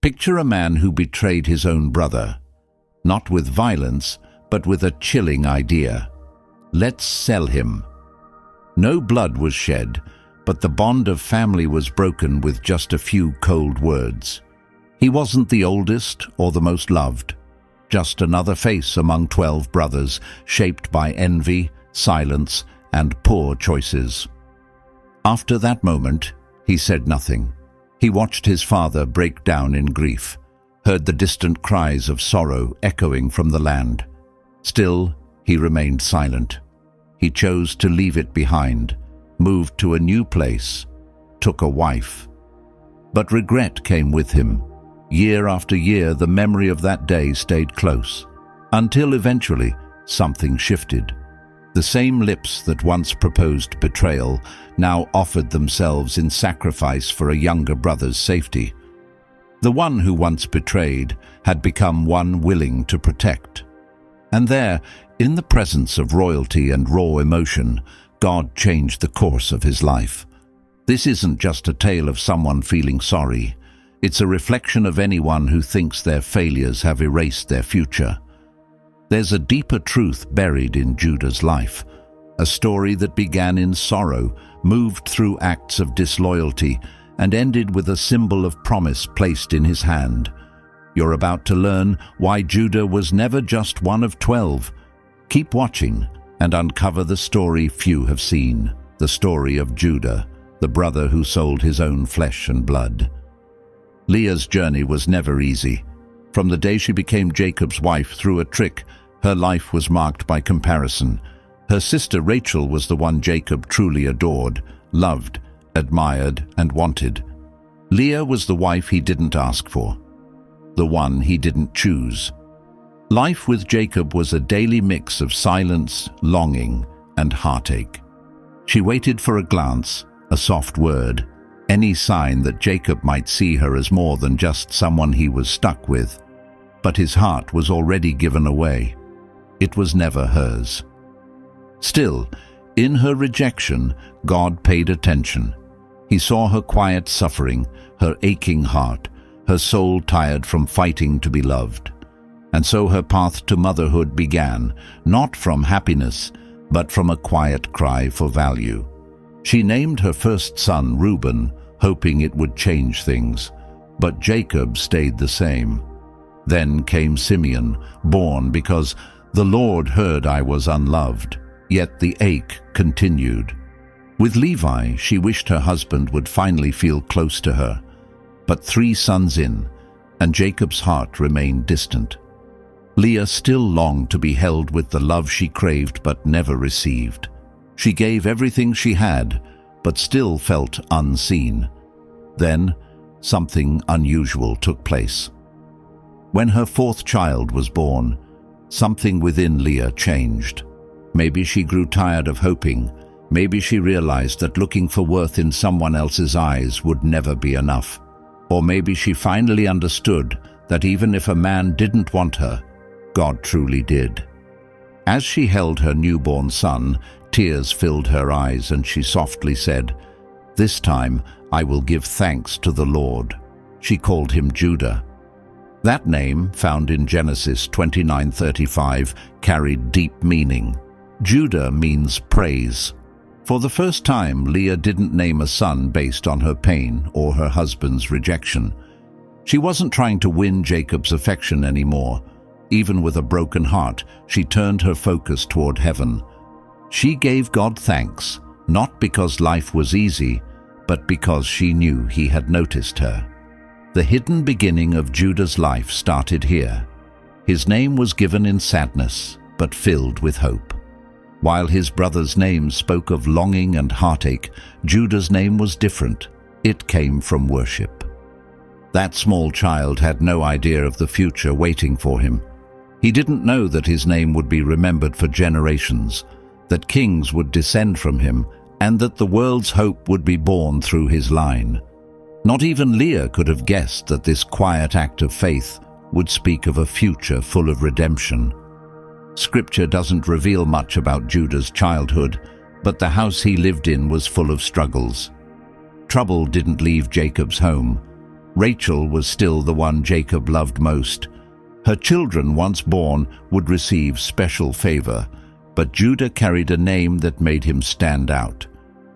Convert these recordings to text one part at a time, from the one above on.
Picture a man who betrayed his own brother, not with violence, but with a chilling idea. Let's sell him. No blood was shed, but the bond of family was broken with just a few cold words. He wasn't the oldest or the most loved, just another face among 12 brothers, shaped by envy, silence, and poor choices. After that moment, he said nothing. He watched his father break down in grief, heard the distant cries of sorrow echoing from the land. Still, he remained silent. He chose to leave it behind, moved to a new place, took a wife. But regret came with him. Year after year, the memory of that day stayed close, until eventually something shifted. The same lips that once proposed betrayal now offered themselves in sacrifice for a younger brother's safety. The one who once betrayed had become one willing to protect. And there, in the presence of royalty and raw emotion, God changed the course of his life. This isn't just a tale of someone feeling sorry. It's a reflection of anyone who thinks their failures have erased their future. There's a deeper truth buried in Judah's life, a story that began in sorrow, moved through acts of disloyalty, and ended with a symbol of promise placed in his hand. You're about to learn why Judah was never just one of 12. Keep watching and uncover the story few have seen, the story of Judah, the brother who sold his own flesh and blood. Leah's journey was never easy. From the day she became Jacob's wife through a trick, her life was marked by comparison. Her sister Rachel was the one Jacob truly adored, loved, admired, and wanted. Leah was the wife he didn't ask for, the one he didn't choose. Life with Jacob was a daily mix of silence, longing, and heartache. She waited for a glance, a soft word, any sign that Jacob might see her as more than just someone he was stuck with. But his heart was already given away. It was never hers. Still, in her rejection, God paid attention. He saw her quiet suffering, her aching heart, her soul tired from fighting to be loved. And so her path to motherhood began, not from happiness, but from a quiet cry for value. She named her first son Reuben, hoping it would change things, but Jacob stayed the same. Then came Simeon, born because the Lord heard I was unloved, yet the ache continued. With Levi, she wished her husband would finally feel close to her, but 3 sons in, and Jacob's heart remained distant. Leah still longed to be held with the love she craved but never received. She gave everything she had, but still felt unseen. Then, something unusual took place. When her 4th child was born, something within Leah changed. Maybe she grew tired of hoping. Maybe she realized that looking for worth in someone else's eyes would never be enough. Or maybe she finally understood that even if a man didn't want her, God truly did. As she held her newborn son, tears filled her eyes, and she softly said, "This time I will give thanks to the Lord." She called him Judah. That name, found in Genesis 29:35, carried deep meaning. Judah means praise. For the first time, Leah didn't name a son based on her pain or her husband's rejection. She wasn't trying to win Jacob's affection anymore. Even with a broken heart, she turned her focus toward heaven. She gave God thanks, not because life was easy, but because she knew he had noticed her. The hidden beginning of Judah's life started here. His name was given in sadness, but filled with hope. While his brother's name spoke of longing and heartache, Judah's name was different. It came from worship. That small child had no idea of the future waiting for him. He didn't know that his name would be remembered for generations, that kings would descend from him, and that the world's hope would be born through his line. Not even Leah could have guessed that this quiet act of faith would speak of a future full of redemption. Scripture doesn't reveal much about Judah's childhood, but the house he lived in was full of struggles. Trouble didn't leave Jacob's home. Rachel was still the one Jacob loved most. Her children, once born, would receive special favor, but Judah carried a name that made him stand out.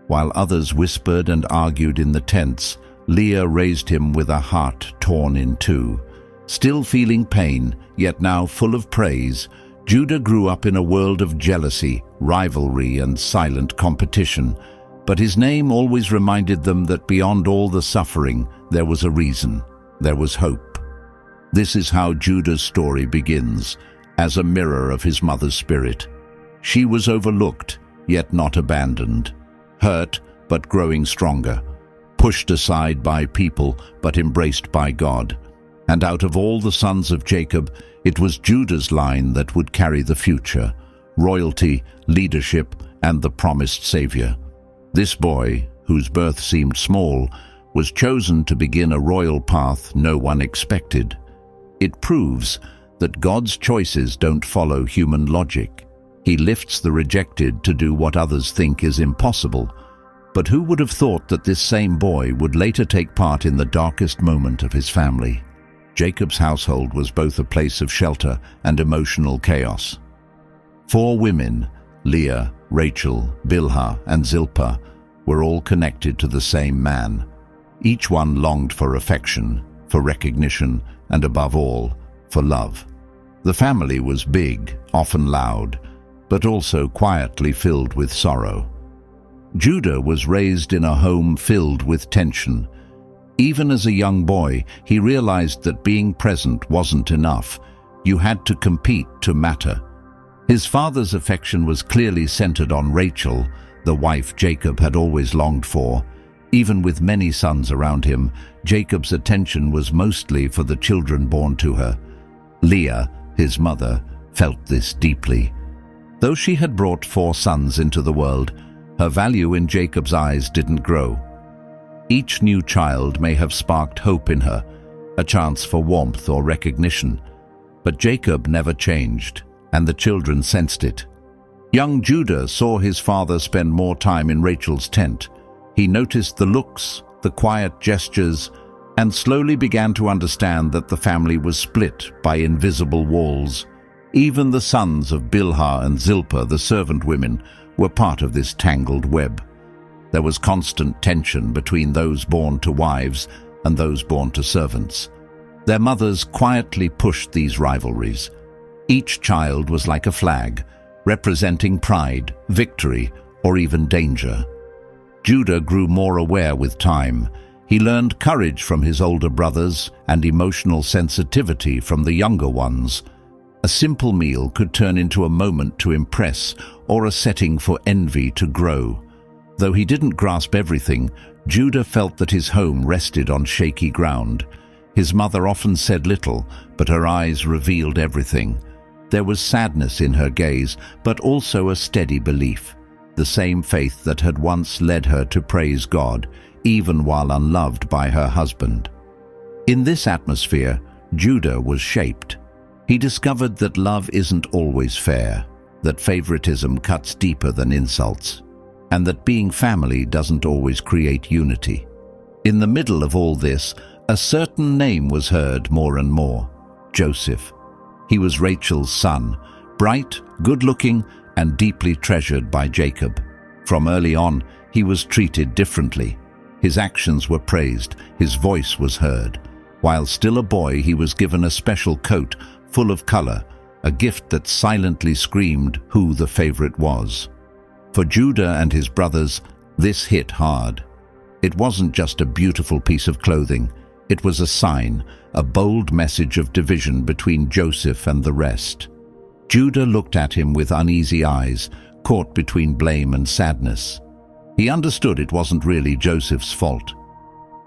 While others whispered and argued in the tents, Leah raised him with a heart torn in two. Still feeling pain, yet now full of praise, Judah grew up in a world of jealousy, rivalry, and silent competition. But his name always reminded them that beyond all the suffering, there was a reason. There was hope. This is how Judah's story begins, as a mirror of his mother's spirit. She was overlooked, yet not abandoned. Hurt, but growing stronger. Pushed aside by people, but embraced by God. And out of all the sons of Jacob, it was Judah's line that would carry the future, royalty, leadership, and the promised Savior. This boy, whose birth seemed small, was chosen to begin a royal path no one expected. It proves that God's choices don't follow human logic. He lifts the rejected to do what others think is impossible. But who would have thought that this same boy would later take part in the darkest moment of his family? Jacob's household was both a place of shelter and emotional chaos. 4 women, Leah, Rachel, Bilhah, and Zilpah, were all connected to the same man. Each one longed for affection, for recognition, and above all, for love. The family was big, often loud, but also quietly filled with sorrow. Judah was raised in a home filled with tension. Even as a young boy, he realized that being present wasn't enough. You had to compete to matter. His father's affection was clearly centered on Rachel, the wife Jacob had always longed for. Even with many sons around him, Jacob's attention was mostly for the children born to her. Leah, his mother, felt this deeply. Though she had brought 4 sons into the world, her value in Jacob's eyes didn't grow. Each new child may have sparked hope in her, a chance for warmth or recognition. But Jacob never changed, and the children sensed it. Young Judah saw his father spend more time in Rachel's tent. He noticed the looks, the quiet gestures, and slowly began to understand that the family was split by invisible walls. Even the sons of Bilhah and Zilpah, the servant women, were part of this tangled web. There was constant tension between those born to wives and those born to servants. Their mothers quietly pushed these rivalries. Each child was like a flag, representing pride, victory, or even danger. Judah grew more aware with time. He learned courage from his older brothers and emotional sensitivity from the younger ones. A simple meal could turn into a moment to impress or a setting for envy to grow. Though he didn't grasp everything, Judah felt that his home rested on shaky ground. His mother often said little, but her eyes revealed everything. There was sadness in her gaze, but also a steady belief, the same faith that had once led her to praise God, even while unloved by her husband. In this atmosphere, Judah was shaped. He discovered that love isn't always fair, that favoritism cuts deeper than insults, and that being family doesn't always create unity. In the middle of all this, a certain name was heard more and more: Joseph. He was Rachel's son, bright, good-looking, and deeply treasured by Jacob. From early on, he was treated differently. His actions were praised, his voice was heard. While still a boy, he was given a special coat full of color, a gift that silently screamed who the favorite was. For Judah and his brothers, this hit hard. It wasn't just a beautiful piece of clothing. It was a sign, a bold message of division between Joseph and the rest. Judah looked at him with uneasy eyes, caught between blame and sadness. He understood it wasn't really Joseph's fault.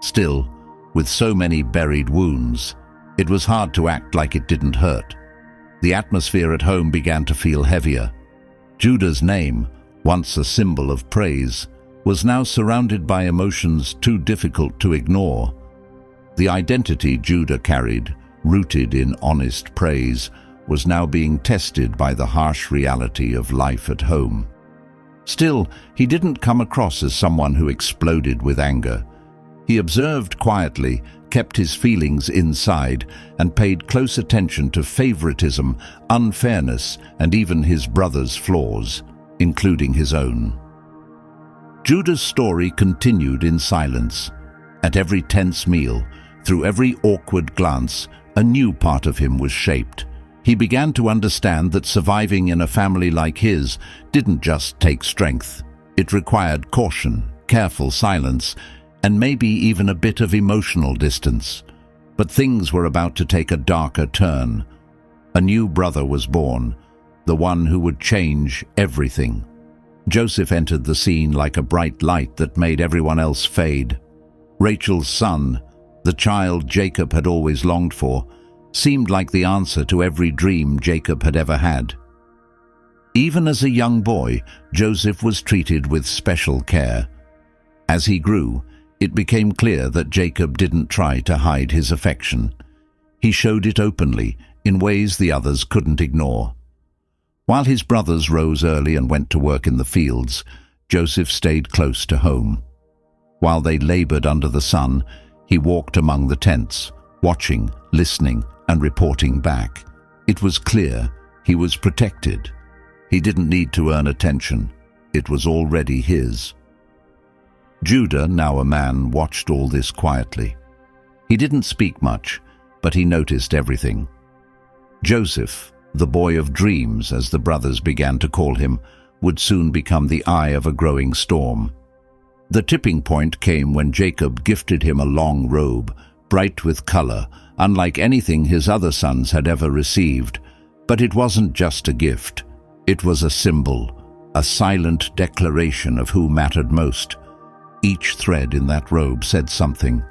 Still, with so many buried wounds, it was hard to act like it didn't hurt. The atmosphere at home began to feel heavier. Judah's name, once a symbol of praise, was now surrounded by emotions too difficult to ignore. The identity Judah carried, rooted in honest praise, was now being tested by the harsh reality of life at home. Still, he didn't come across as someone who exploded with anger. He observed quietly, kept his feelings inside, and paid close attention to favoritism, unfairness, and even his brother's flaws, including his own. Judah's story continued in silence. At every tense meal, through every awkward glance, a new part of him was shaped. He began to understand that surviving in a family like his didn't just take strength. It required caution, careful silence, and maybe even a bit of emotional distance. But things were about to take a darker turn. A new brother was born, the one who would change everything. Joseph entered the scene like a bright light that made everyone else fade. Rachel's son, the child Jacob had always longed for, seemed like the answer to every dream Jacob had ever had. Even as a young boy, Joseph was treated with special care. As he grew, it became clear that Jacob didn't try to hide his affection. He showed it openly, in ways the others couldn't ignore. While his brothers rose early and went to work in the fields, Joseph stayed close to home. While they labored under the sun, he walked among the tents, watching, listening, and reporting back. It was clear he was protected. He didn't need to earn attention. It was already his. Judah, now a man, watched all this quietly. He didn't speak much, but he noticed everything. Joseph, the boy of dreams, as the brothers began to call him, would soon become the eye of a growing storm. The tipping point came when Jacob gifted him a long robe, bright with color, unlike anything his other sons had ever received. But it wasn't just a gift. It was a symbol, a silent declaration of who mattered most. Each thread in that robe said something.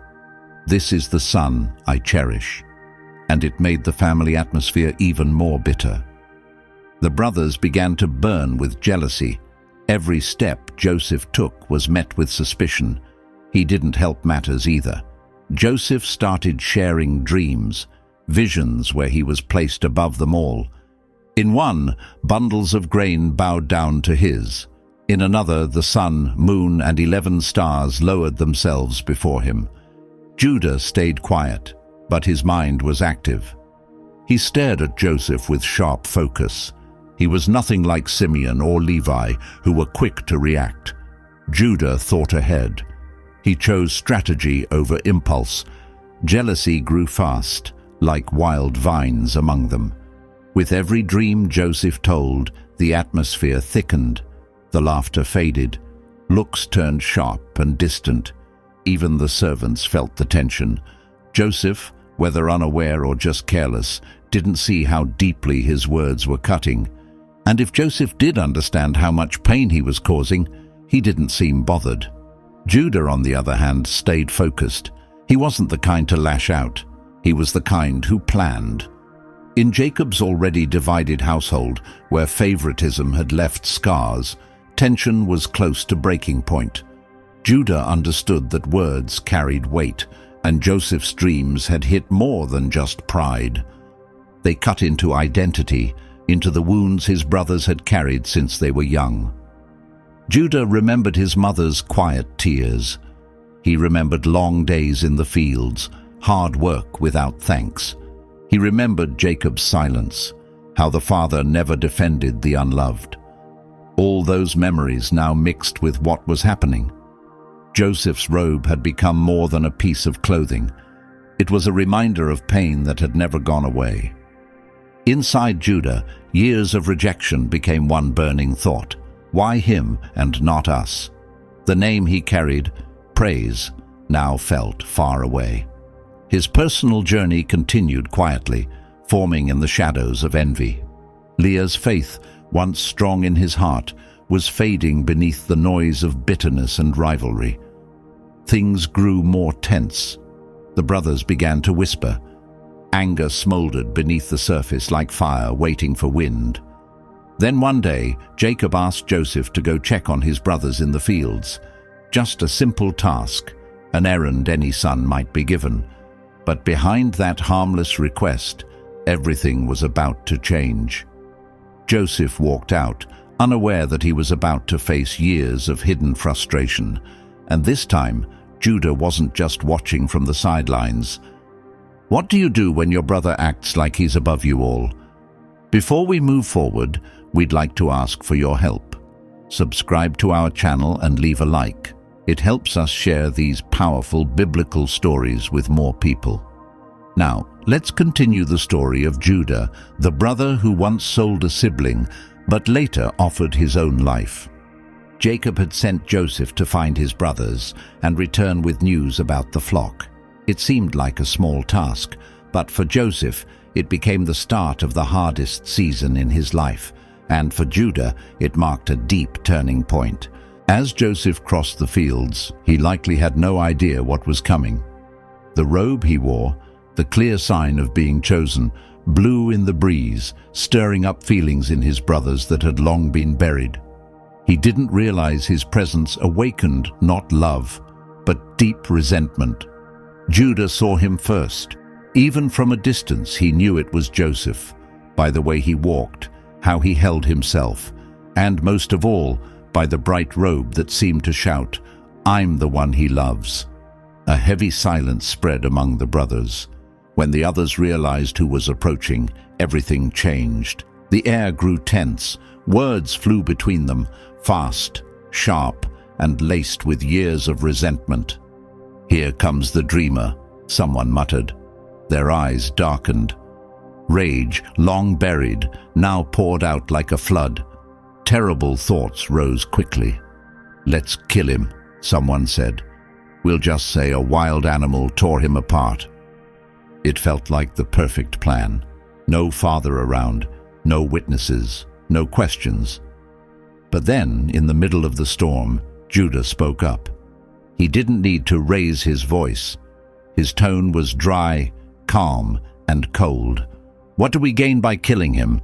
This is the son I cherish. And it made the family atmosphere even more bitter. The brothers began to burn with jealousy. Every step Joseph took was met with suspicion. He didn't help matters either. Joseph started sharing dreams, visions where he was placed above them all. In one, bundles of grain bowed down to his. In another, the sun, moon, and 11 stars lowered themselves before him. Judah stayed quiet, but his mind was active. He stared at Joseph with sharp focus. He was nothing like Simeon or Levi, who were quick to react. Judah thought ahead. He chose strategy over impulse. Jealousy grew fast, like wild vines among them. With every dream Joseph told, the atmosphere thickened. The laughter faded. Looks turned sharp and distant. Even the servants felt the tension. Joseph, whether unaware or just careless, didn't see how deeply his words were cutting. And if Joseph did understand how much pain he was causing, he didn't seem bothered. Judah, on the other hand, stayed focused. He wasn't the kind to lash out. He was the kind who planned. In Jacob's already divided household, where favoritism had left scars, tension was close to breaking point. Judah understood that words carried weight, and Joseph's dreams had hit more than just pride. They cut into identity, into the wounds his brothers had carried since they were young. Judah remembered his mother's quiet tears. He remembered long days in the fields, hard work without thanks. He remembered Jacob's silence, how the father never defended the unloved. All those memories now mixed with what was happening. Joseph's robe had become more than a piece of clothing. It was a reminder of pain that had never gone away. Inside Judah, years of rejection became one burning thought. Why him and not us? The name he carried, praise, now felt far away. His personal journey continued quietly, forming in the shadows of envy. Leah's faith, once strong in his heart, was fading beneath the noise of bitterness and rivalry. Things grew more tense. The brothers began to whisper. Anger smoldered beneath the surface like fire waiting for wind. Then one day, Jacob asked Joseph to go check on his brothers in the fields. Just a simple task, an errand any son might be given. But behind that harmless request, everything was about to change. Joseph walked out, unaware that he was about to face years of hidden frustration. And this time, Judah wasn't just watching from the sidelines. What do you do when your brother acts like he's above you all? Before we move forward, we'd like to ask for your help. Subscribe to our channel and leave a like. It helps us share these powerful biblical stories with more people. Now, let's continue the story of Judah, the brother who once sold a sibling, but later offered his own life. Jacob had sent Joseph to find his brothers and return with news about the flock. It seemed like a small task, but for Joseph, it became the start of the hardest season in his life, and for Judah, it marked a deep turning point. As Joseph crossed the fields, he likely had no idea what was coming. The robe he wore, the clear sign of being chosen, blew in the breeze, stirring up feelings in his brothers that had long been buried. He didn't realize his presence awakened not love, but deep resentment. Judah saw him first. Even from a distance, he knew it was Joseph, by the way he walked, how he held himself, and most of all, by the bright robe that seemed to shout, "I'm the one he loves." A heavy silence spread among the brothers. When the others realized who was approaching, everything changed. The air grew tense. Words flew between them, fast, sharp, and laced with years of resentment. "Here comes the dreamer," someone muttered. Their eyes darkened. Rage, long buried, now poured out like a flood. Terrible thoughts rose quickly. "Let's kill him," someone said. "We'll just say a wild animal tore him apart." It felt like the perfect plan. No father around, no witnesses, no questions. But then, in the middle of the storm, Judah spoke up. He didn't need to raise his voice. His tone was dry, calm, and cold. "What do we gain by killing him?"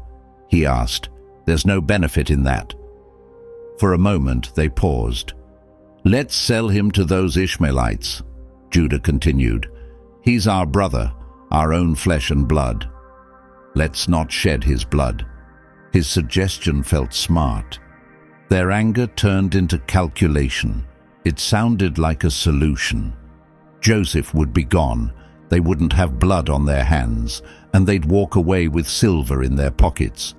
he asked. "There's no benefit in that." For a moment, they paused. "Let's sell him to those Ishmaelites," Judah continued. "He's our brother, our own flesh and blood. Let's not shed his blood." His suggestion felt smart. Their anger turned into calculation. It sounded like a solution. Joseph would be gone. They wouldn't have blood on their hands, and they'd walk away with silver in their pockets.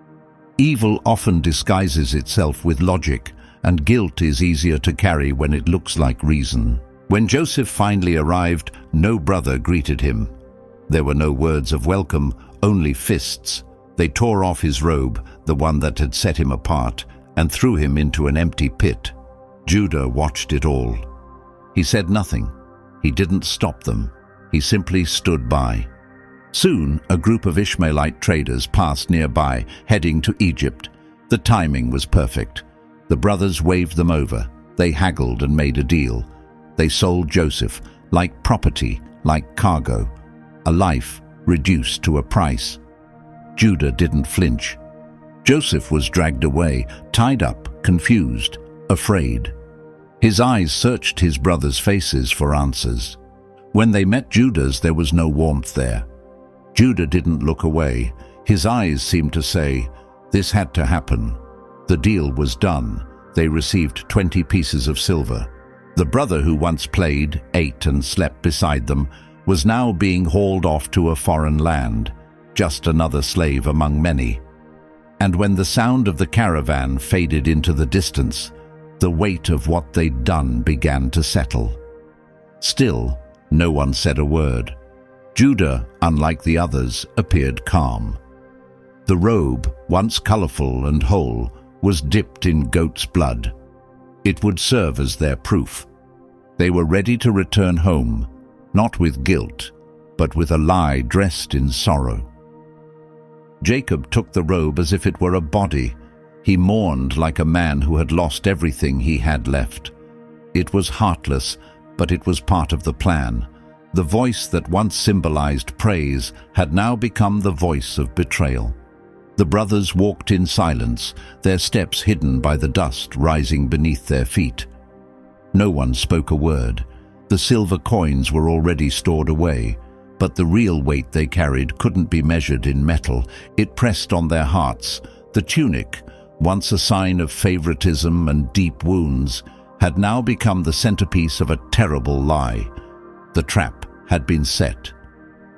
Evil often disguises itself with logic, and guilt is easier to carry when it looks like reason. When Joseph finally arrived, no brother greeted him. There were no words of welcome, only fists. They tore off his robe, the one that had set him apart, and threw him into an empty pit. Judah watched it all. He said nothing. He didn't stop them. He simply stood by. Soon, a group of Ishmaelite traders passed nearby, heading to Egypt. The timing was perfect. The brothers waved them over. They haggled and made a deal. They sold Joseph, like property, like cargo. A life reduced to a price. Judah didn't flinch. Joseph was dragged away, tied up, confused, afraid. His eyes searched his brothers' faces for answers. When they met Judah's, there was no warmth there. Judah didn't look away. His eyes seemed to say, this had to happen. The deal was done. They received 20 pieces of silver. The brother who once played, ate, and slept beside them was now being hauled off to a foreign land, just another slave among many. And when the sound of the caravan faded into the distance, the weight of what they'd done began to settle. Still, no one said a word. Judah, unlike the others, appeared calm. The robe, once colorful and whole, was dipped in goat's blood. It would serve as their proof. They were ready to return home, not with guilt, but with a lie dressed in sorrow. Jacob took the robe as if it were a body. He mourned like a man who had lost everything he had left. It was heartless, but it was part of the plan. The voice that once symbolized praise had now become the voice of betrayal. The brothers walked in silence, their steps hidden by the dust rising beneath their feet. No one spoke a word. The silver coins were already stored away, but the real weight they carried couldn't be measured in metal. It pressed on their hearts. The tunic, once a sign of favoritism and deep wounds, had now become the centerpiece of a terrible lie. The trap had been set.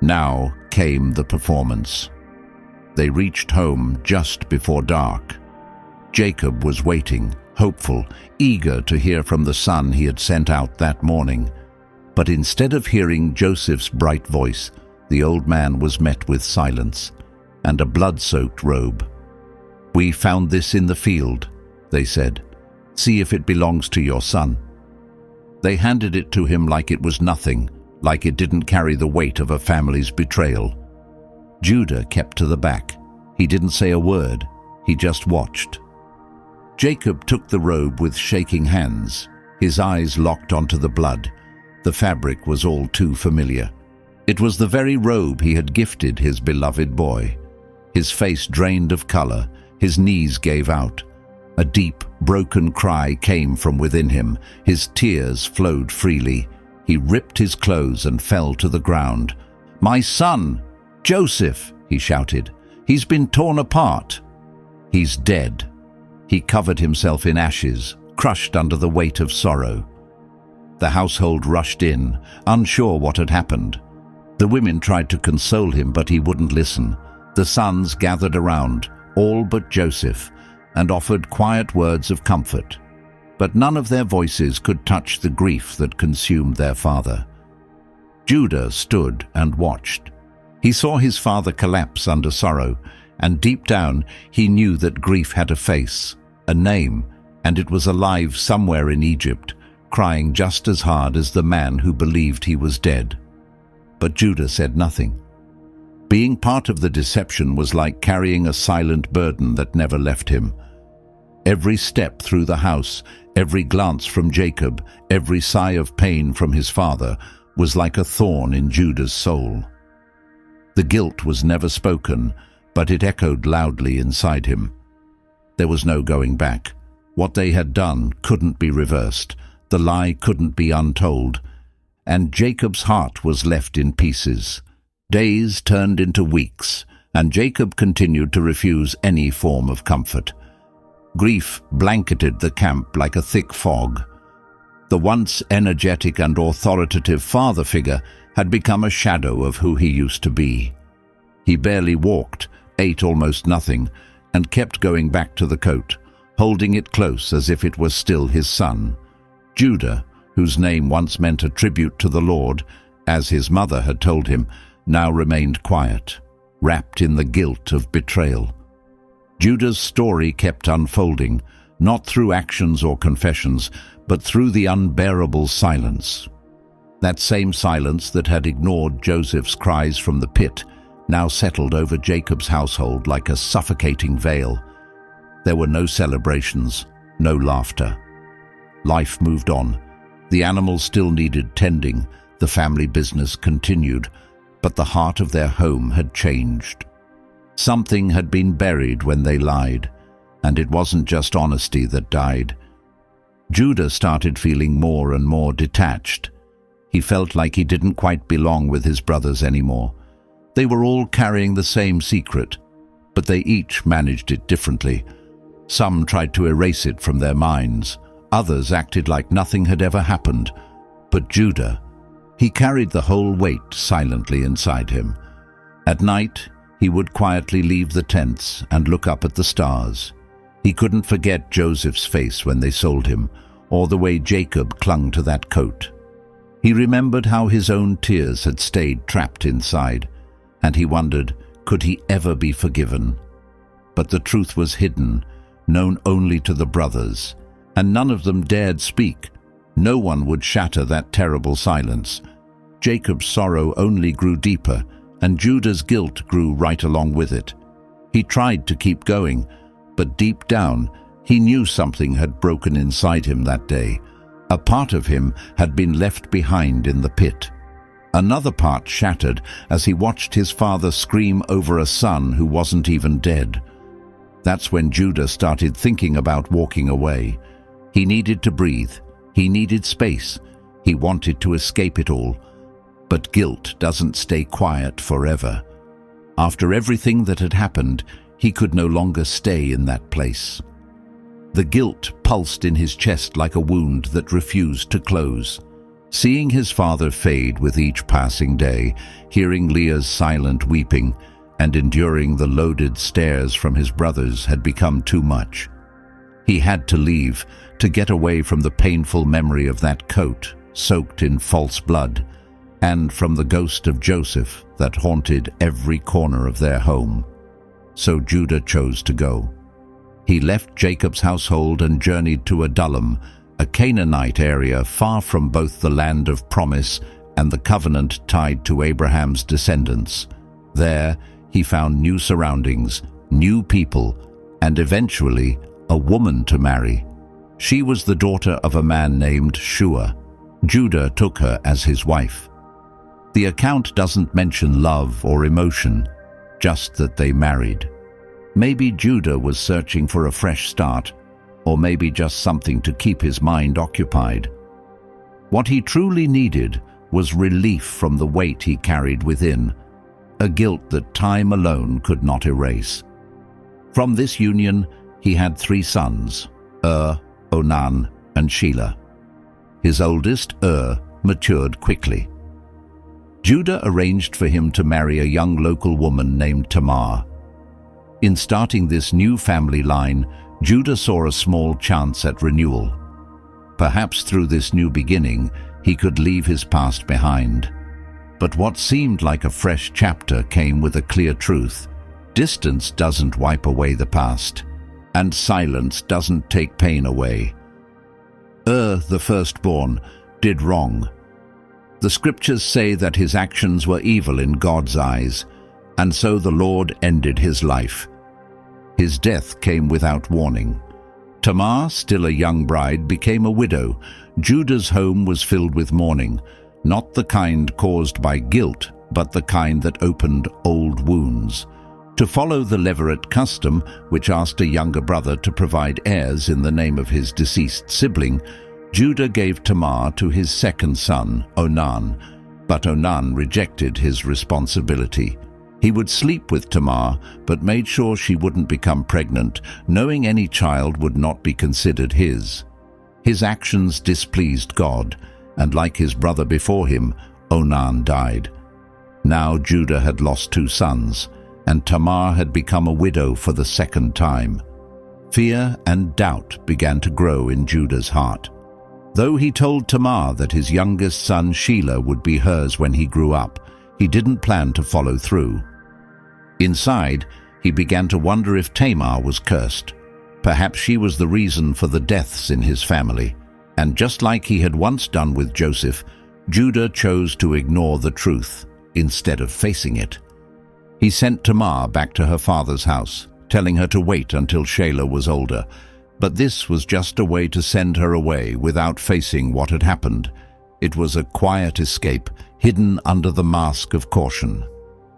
Now came the performance. They reached home just before dark. Jacob was waiting, hopeful, eager to hear from the son he had sent out that morning. But instead of hearing Joseph's bright voice, the old man was met with silence and a blood-soaked robe. "We found this in the field," they said. "See if it belongs to your son." They handed it to him like it was nothing, like it didn't carry the weight of a family's betrayal. Judah kept to the back. He didn't say a word. He just watched. Jacob took the robe with shaking hands, his eyes locked onto the blood. The fabric was all too familiar. It was the very robe he had gifted his beloved boy. His face drained of color, his knees gave out. A deep, broken cry came from within him. His tears flowed freely. He ripped his clothes and fell to the ground. "My son, Joseph," he shouted. "He's been torn apart. He's dead." He covered himself in ashes, crushed under the weight of sorrow. The household rushed in, unsure what had happened. The women tried to console him, but he wouldn't listen. The sons gathered around, all but Joseph, and offered quiet words of comfort. But none of their voices could touch the grief that consumed their father. Judah stood and watched. He saw his father collapse under sorrow, and deep down he knew that grief had a face, a name, and it was alive somewhere in Egypt, crying just as hard as the man who believed he was dead. But Judah said nothing. Being part of the deception was like carrying a silent burden that never left him. Every step through the house, every glance from Jacob, every sigh of pain from his father was like a thorn in Judah's soul. The guilt was never spoken, but it echoed loudly inside him. There was no going back. What they had done couldn't be reversed. The lie couldn't be untold. And Jacob's heart was left in pieces. Days turned into weeks, and Jacob continued to refuse any form of comfort. Grief blanketed the camp like a thick fog. The once energetic and authoritative father figure had become a shadow of who he used to be. He barely walked, ate almost nothing, and kept going back to the coat, holding it close as if it was still his son. Judah, whose name once meant a tribute to the Lord, as his mother had told him, now remained quiet, wrapped in the guilt of betrayal. Judah's story kept unfolding, not through actions or confessions, but through the unbearable silence. That same silence that had ignored Joseph's cries from the pit now settled over Jacob's household like a suffocating veil. There were no celebrations, no laughter. Life moved on. The animals still needed tending, the family business continued, but the heart of their home had changed. Something had been buried when they lied, and it wasn't just honesty that died. Judah started feeling more and more detached. He felt like he didn't quite belong with his brothers anymore. They were all carrying the same secret, but they each managed it differently. Some tried to erase it from their minds. Others acted like nothing had ever happened. But Judah, he carried the whole weight silently inside him. At night, he would quietly leave the tents and look up at the stars. He couldn't forget Joseph's face when they sold him, or the way Jacob clung to that coat. He remembered how his own tears had stayed trapped inside, and he wondered, could he ever be forgiven? But the truth was hidden, known only to the brothers, and none of them dared speak. No one would shatter that terrible silence. Jacob's sorrow only grew deeper, and Judah's guilt grew right along with it. He tried to keep going, but deep down, he knew something had broken inside him that day. A part of him had been left behind in the pit. Another part shattered as he watched his father scream over a son who wasn't even dead. That's when Judah started thinking about walking away. He needed to breathe. He needed space. He wanted to escape it all. But guilt doesn't stay quiet forever. After everything that had happened, he could no longer stay in that place. The guilt pulsed in his chest like a wound that refused to close. Seeing his father fade with each passing day, hearing Leah's silent weeping, and enduring the loaded stares from his brothers had become too much. He had to leave, to get away from the painful memory of that coat, soaked in false blood, and from the ghost of Joseph that haunted every corner of their home. So Judah chose to go. He left Jacob's household and journeyed to Adullam, a Canaanite area far from both the land of promise and the covenant tied to Abraham's descendants. There, he found new surroundings, new people, and eventually a woman to marry. She was the daughter of a man named Shua. Judah took her as his wife. The account doesn't mention love or emotion, just that they married. Maybe Judah was searching for a fresh start, or maybe just something to keep his mind occupied. What he truly needed was relief from the weight he carried within, a guilt that time alone could not erase. From this union, he had 3 sons, Onan, and Shelah. His oldest, matured quickly. Judah arranged for him to marry a young local woman named Tamar. In starting this new family line, Judah saw a small chance at renewal. Perhaps through this new beginning, he could leave his past behind. But what seemed like a fresh chapter came with a clear truth. Distance doesn't wipe away the past, and silence doesn't take pain away. The firstborn, did wrong. The scriptures say that his actions were evil in God's eyes, and so the Lord ended his life. His death came without warning. Tamar, still a young bride, became a widow. Judah's home was filled with mourning, not the kind caused by guilt, but the kind that opened old wounds. To follow the Levirate custom, which asked a younger brother to provide heirs in the name of his deceased sibling, Judah gave Tamar to his second son, Onan, but Onan rejected his responsibility. He would sleep with Tamar, but made sure she wouldn't become pregnant, knowing any child would not be considered his. His actions displeased God, and like his brother before him, Onan died. Now Judah had lost 2 sons, and Tamar had become a widow for the second time. Fear and doubt began to grow in Judah's heart. Though he told Tamar that his youngest son Shelah would be hers when he grew up, he didn't plan to follow through. Inside, he began to wonder if Tamar was cursed. Perhaps she was the reason for the deaths in his family. And just like he had once done with Joseph, Judah chose to ignore the truth instead of facing it. He sent Tamar back to her father's house, telling her to wait until Shelah was older. But this was just a way to send her away without facing what had happened. It was a quiet escape, hidden under the mask of caution.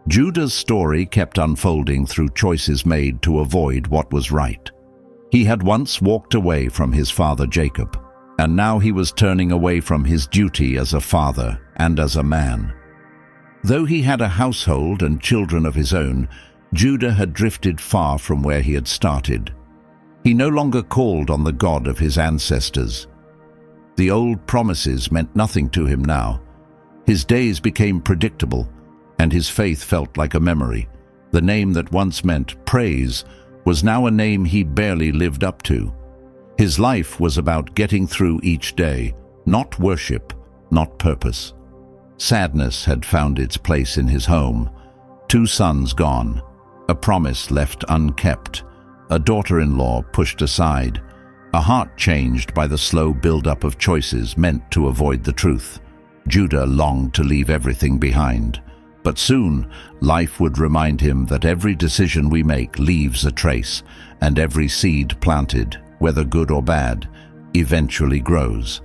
Judah's story kept unfolding through choices made to avoid what was right. He had once walked away from his father Jacob, and now he was turning away from his duty as a father and as a man. Though he had a household and children of his own, Judah had drifted far from where he had started. He no longer called on the God of his ancestors. The old promises meant nothing to him now. His days became predictable, and his faith felt like a memory. The name that once meant praise was now a name he barely lived up to. His life was about getting through each day, not worship, not purpose. Sadness had found its place in his home. 2 sons gone, a promise left unkept, a daughter-in-law pushed aside, a heart changed by the slow build-up of choices meant to avoid the truth. Judah longed to leave everything behind. But soon, life would remind him that every decision we make leaves a trace, and every seed planted, whether good or bad, eventually grows.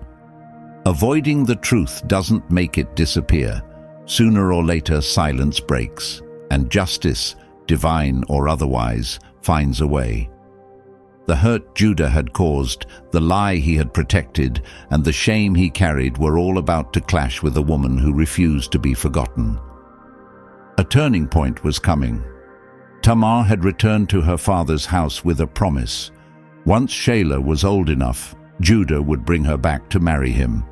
Avoiding the truth doesn't make it disappear. Sooner or later, silence breaks, and justice, divine or otherwise, finds a way. The hurt Judah had caused, the lie he had protected, and the shame he carried were all about to clash with a woman who refused to be forgotten. A turning point was coming. Tamar had returned to her father's house with a promise. Once Shayla was old enough, Judah would bring her back to marry him.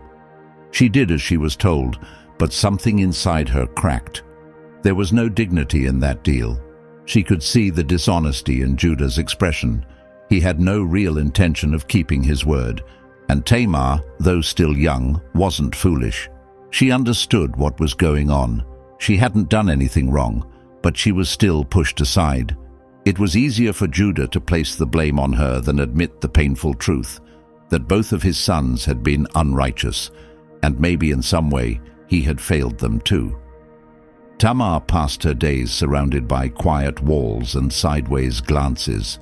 She did as she was told, but something inside her cracked. There was no dignity in that deal. She could see the dishonesty in Judah's expression. He had no real intention of keeping his word, and Tamar, though still young, wasn't foolish. She understood what was going on. She hadn't done anything wrong, but she was still pushed aside. It was easier for Judah to place the blame on her than admit the painful truth, that both of his sons had been unrighteous, and maybe in some way he had failed them too. Tamar passed her days surrounded by quiet walls and sideways glances.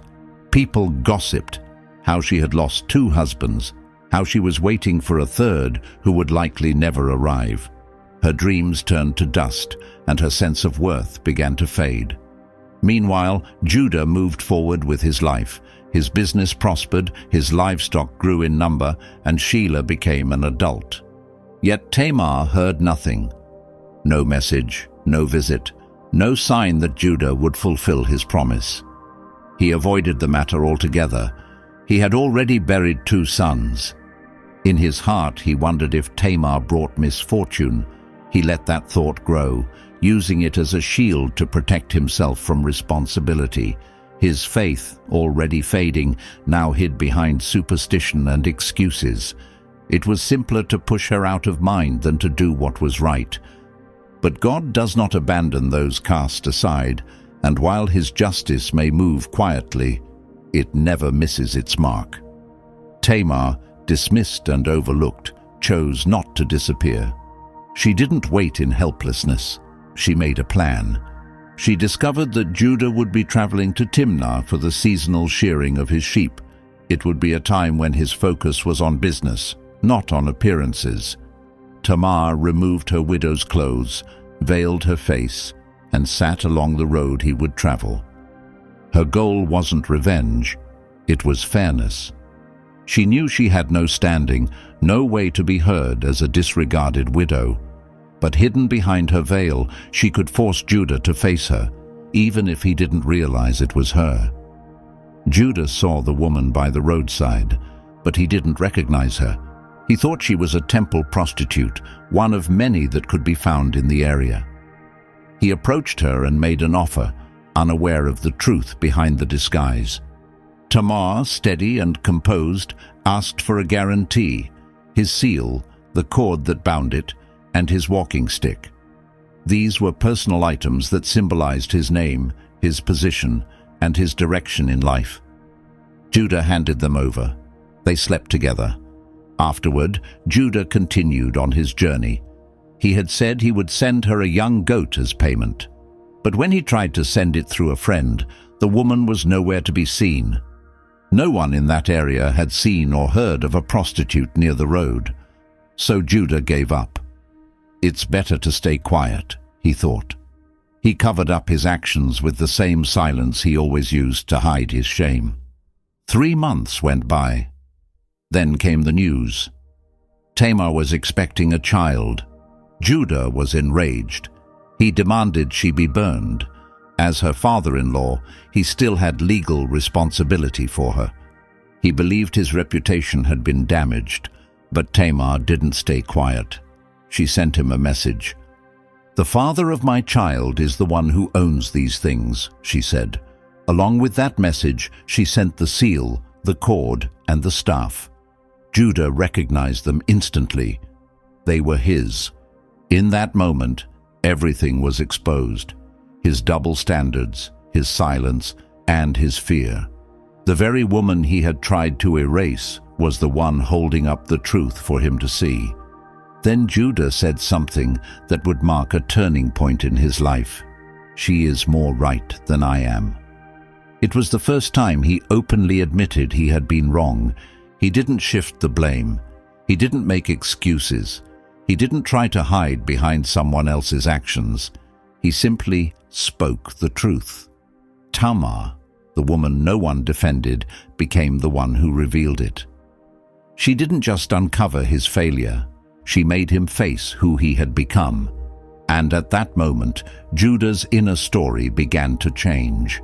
People gossiped how she had lost 2 husbands, how she was waiting for a third who would likely never arrive. Her dreams turned to dust, and her sense of worth began to fade. Meanwhile, Judah moved forward with his life. His business prospered, his livestock grew in number, and Sheila became an adult. Yet Tamar heard nothing. No message, no visit, no sign that Judah would fulfill his promise. He avoided the matter altogether. He had already buried 2 sons. In his heart, he wondered if Tamar brought misfortune. He let that thought grow, using it as a shield to protect himself from responsibility. His faith, already fading, now hid behind superstition and excuses. It was simpler to push her out of mind than to do what was right. But God does not abandon those cast aside, and while his justice may move quietly, it never misses its mark. Tamar, dismissed and overlooked, chose not to disappear. She didn't wait in helplessness. She made a plan. She discovered that Judah would be traveling to Timnah for the seasonal shearing of his sheep. It would be a time when his focus was on business, not on appearances. Tamar removed her widow's clothes, veiled her face, and sat along the road he would travel. Her goal wasn't revenge, it was fairness. She knew she had no standing, no way to be heard as a disregarded widow. But hidden behind her veil, she could force Judah to face her, even if he didn't realize it was her. Judah saw the woman by the roadside, but he didn't recognize her. He thought she was a temple prostitute, one of many that could be found in the area. He approached her and made an offer, unaware of the truth behind the disguise. Tamar, steady and composed, asked for a guarantee, his seal, the cord that bound it, and his walking stick. These were personal items that symbolized his name, his position, and his direction in life. Judah handed them over. They slept together. Afterward, Judah continued on his journey. He had said he would send her a young goat as payment. But when he tried to send it through a friend, the woman was nowhere to be seen. No one in that area had seen or heard of a prostitute near the road. So Judah gave up. It's better to stay quiet, he thought. He covered up his actions with the same silence he always used to hide his shame. 3 months went by. Then came the news. Tamar was expecting a child. Judah was enraged. He demanded she be burned. As her father-in-law, he still had legal responsibility for her. He believed his reputation had been damaged, but Tamar didn't stay quiet. She sent him a message. "The father of my child is the one who owns these things," she said. Along with that message, she sent the seal, the cord, and the staff. Judah recognized them instantly. They were his. In that moment, everything was exposed. His double standards, his silence, and his fear. The very woman he had tried to erase was the one holding up the truth for him to see. Then Judah said something that would mark a turning point in his life. "She is more right than I am." It was the first time he openly admitted he had been wrong. He didn't shift the blame. He didn't make excuses. He didn't try to hide behind someone else's actions. He simply spoke the truth. Tamar, the woman no one defended, became the one who revealed it. She didn't just uncover his failure. She made him face who he had become. And at that moment, Judah's inner story began to change.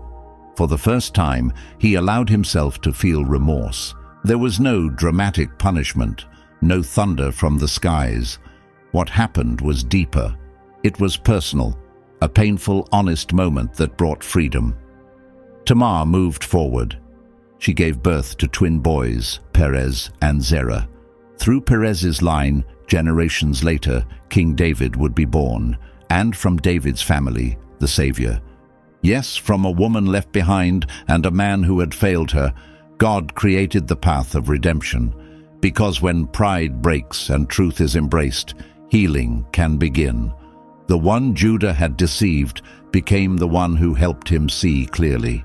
For the first time, he allowed himself to feel remorse. There was no dramatic punishment, no thunder from the skies. What happened was deeper. It was personal, a painful, honest moment that brought freedom. Tamar moved forward. She gave birth to twin boys, Perez and Zerah. Through Perez's line, generations later, King David would be born, and from David's family, the Savior. Yes, from a woman left behind and a man who had failed her, God created the path of redemption. Because when pride breaks and truth is embraced, healing can begin. The one Judah had deceived became the one who helped him see clearly.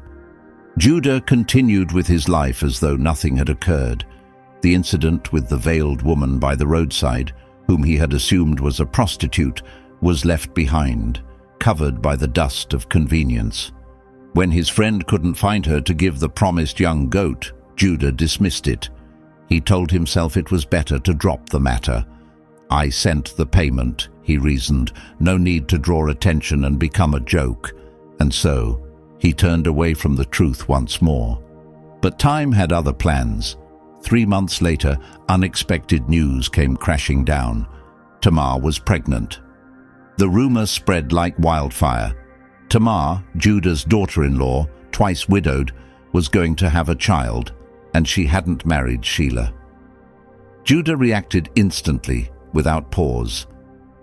Judah continued with his life as though nothing had occurred. The incident with the veiled woman by the roadside, whom he had assumed was a prostitute, was left behind, covered by the dust of convenience. When his friend couldn't find her to give the promised young goat, Judah dismissed it. He told himself it was better to drop the matter. "I sent the payment," he reasoned. "No need to draw attention and become a joke." And so, he turned away from the truth once more. But time had other plans. 3 months later, unexpected news came crashing down. Tamar was pregnant. The rumor spread like wildfire. Tamar, Judah's daughter-in-law, twice widowed, was going to have a child, and she hadn't married Sheila. Judah reacted instantly, without pause.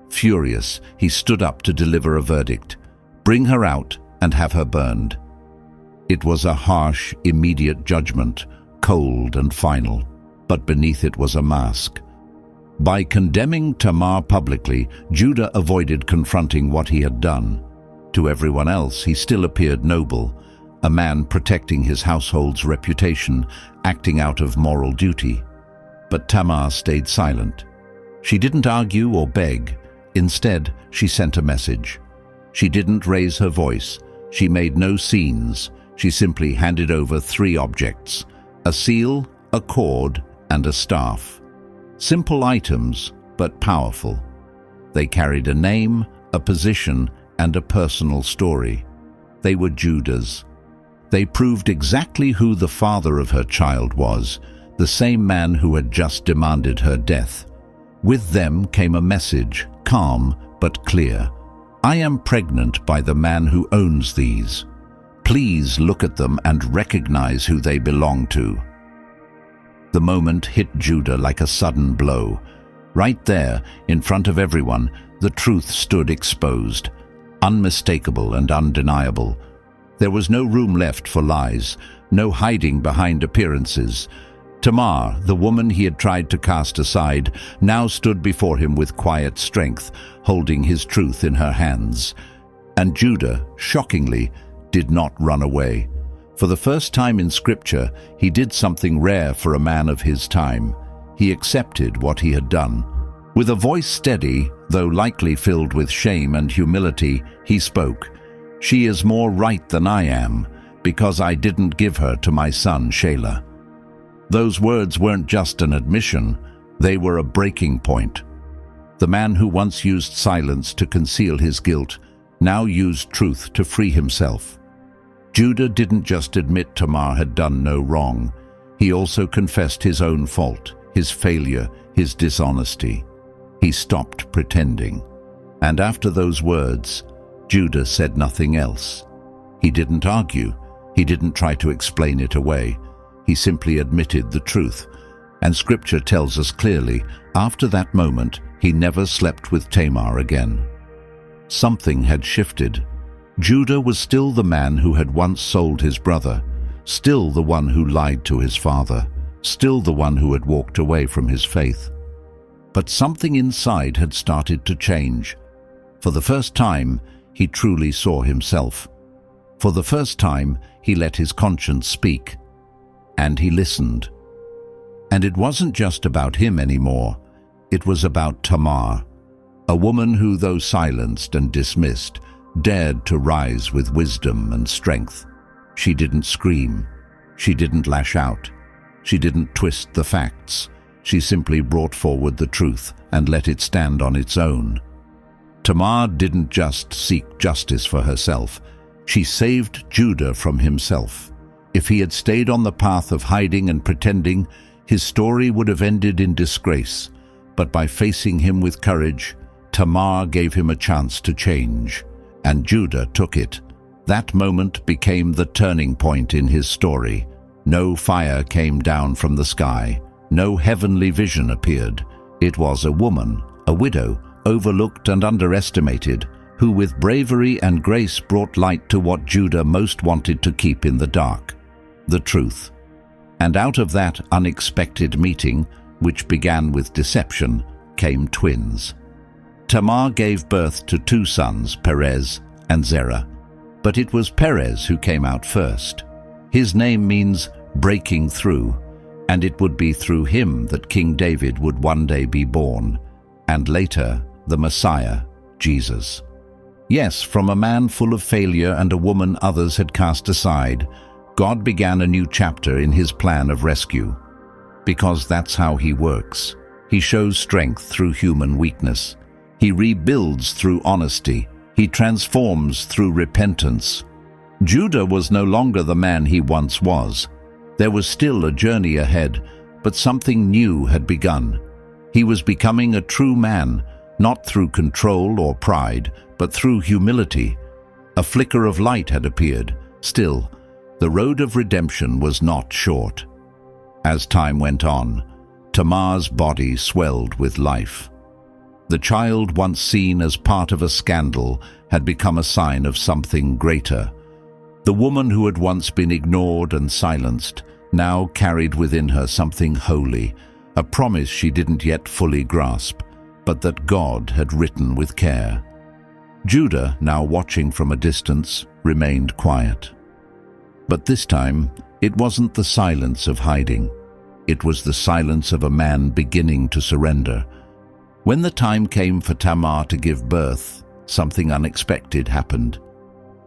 Furious, he stood up to deliver a verdict. Bring her out and have her burned. It was a harsh, immediate judgment, cold and final, but beneath it was a mask. By condemning Tamar publicly, Judah avoided confronting what he had done. To everyone else, he still appeared noble, a man protecting his household's reputation, acting out of moral duty. But Tamar stayed silent. She didn't argue or beg. Instead, she sent a message. She didn't raise her voice. She made no scenes. She simply handed over 3 objects: a seal, a cord, and a staff. Simple items, but powerful. They carried a name, a position, and a personal story. They were Judah's. They proved exactly who the father of her child was, the same man who had just demanded her death. With them came a message, calm but clear. "I am pregnant by the man who owns these. Please look at them and recognize who they belong to." The moment hit Judah like a sudden blow. Right there, in front of everyone, the truth stood exposed, unmistakable and undeniable. There was no room left for lies, no hiding behind appearances. Tamar, the woman he had tried to cast aside, now stood before him with quiet strength, holding his truth in her hands. And Judah, shockingly, did not run away. For the first time in Scripture, he did something rare for a man of his time. He accepted what he had done. With a voice steady, though likely filled with shame and humility, he spoke, "She is more right than I am, because I didn't give her to my son Shelah." Those words weren't just an admission, they were a breaking point. The man who once used silence to conceal his guilt now used truth to free himself. Judah didn't just admit Tamar had done no wrong. He also confessed his own fault, his failure, his dishonesty. He stopped pretending. And after those words, Judah said nothing else. He didn't argue. He didn't try to explain it away. He simply admitted the truth. And Scripture tells us clearly, after that moment, he never slept with Tamar again. Something had shifted. Judah was still the man who had once sold his brother, still the one who lied to his father, still the one who had walked away from his faith. But something inside had started to change. For the first time, he truly saw himself. For the first time, he let his conscience speak. And he listened. And it wasn't just about him anymore. It was about Tamar, a woman who, though silenced and dismissed, dared to rise with wisdom and strength. She didn't scream. She didn't lash out. She didn't twist the facts. She simply brought forward the truth and let it stand on its own. Tamar didn't just seek justice for herself. She saved Judah from himself. If he had stayed on the path of hiding and pretending, his story would have ended in disgrace. But by facing him with courage, Tamar gave him a chance to change, and Judah took it. That moment became the turning point in his story. No fire came down from the sky. No heavenly vision appeared. It was a woman, a widow, overlooked and underestimated, who with bravery and grace brought light to what Judah most wanted to keep in the dark: the truth. And out of that unexpected meeting, which began with deception, came twins. Tamar gave birth to 2 sons, Perez and Zerah. But it was Perez who came out first. His name means breaking through, and it would be through him that King David would one day be born, and later the Messiah, Jesus. Yes, from a man full of failure and a woman others had cast aside, God began a new chapter in his plan of rescue. Because that's how he works. He shows strength through human weakness. He rebuilds through honesty. He transforms through repentance. Judah was no longer the man he once was. There was still a journey ahead, but something new had begun. He was becoming a true man, not through control or pride, but through humility. A flicker of light had appeared. Still, the road of redemption was not short. As time went on, Tamar's body swelled with life. The child once seen as part of a scandal had become a sign of something greater. The woman who had once been ignored and silenced now carried within her something holy, a promise she didn't yet fully grasp, but that God had written with care. Judah, now watching from a distance, remained quiet. But this time, it wasn't the silence of hiding. It was the silence of a man beginning to surrender. When the time came for Tamar to give birth, something unexpected happened.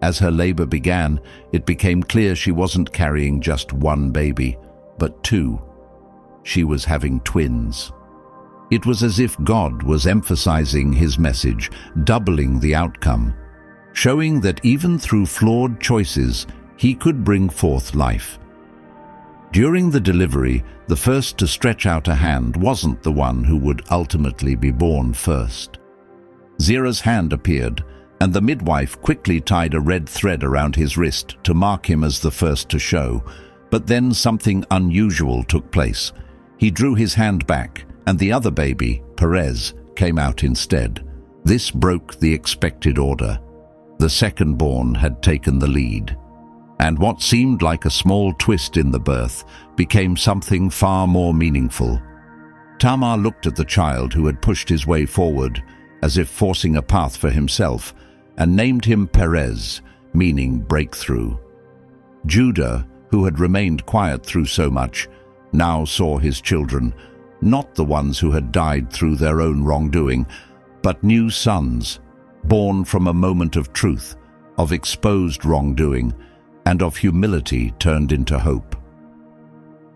As her labor began, it became clear she wasn't carrying just one baby, but 2. She was having twins. It was as if God was emphasizing his message, doubling the outcome, showing that even through flawed choices, he could bring forth life. During the delivery, the first to stretch out a hand wasn't the one who would ultimately be born first. Zerah's hand appeared, and the midwife quickly tied a red thread around his wrist to mark him as the first to show. But then something unusual took place. He drew his hand back, and the other baby, Perez, came out instead. This broke the expected order. The second-born had taken the lead. And what seemed like a small twist in the birth became something far more meaningful. Tamar looked at the child who had pushed his way forward, as if forcing a path for himself, and named him Perez, meaning breakthrough. Judah, who had remained quiet through so much, now saw his children, not the ones who had died through their own wrongdoing, but new sons, born from a moment of truth, of exposed wrongdoing, and of humility turned into hope.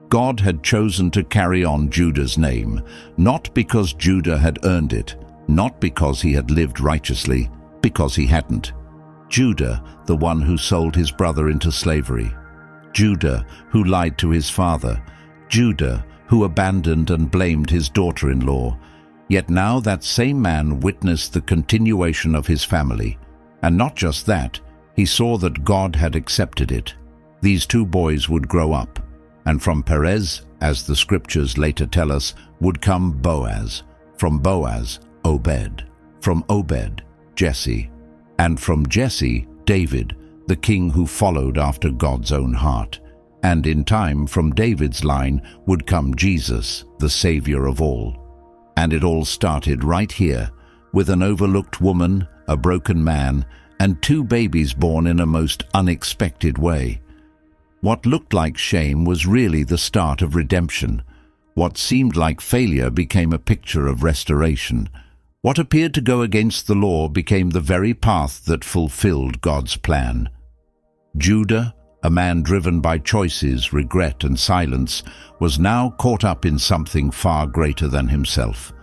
God had chosen to carry on Judah's name, not because Judah had earned it, not because he had lived righteously, because he hadn't. Judah, the one who sold his brother into slavery. Judah, who lied to his father. Judah, who abandoned and blamed his daughter-in-law. Yet now that same man witnessed the continuation of his family. And not just that, he saw that God had accepted it. These 2 boys would grow up, and from Perez, as the scriptures later tell us, would come Boaz. From Boaz, Obed. From Obed, Jesse. And from Jesse, David, the king who followed after God's own heart. And in time, from David's line would come Jesus, the Savior of all. And it all started right here, with an overlooked woman, a broken man, and 2 babies born in a most unexpected way. What looked like shame was really the start of redemption. What seemed like failure became a picture of restoration. What appeared to go against the law became the very path that fulfilled God's plan. Judah, a man driven by choices, regret, and silence, was now caught up in something far greater than himself.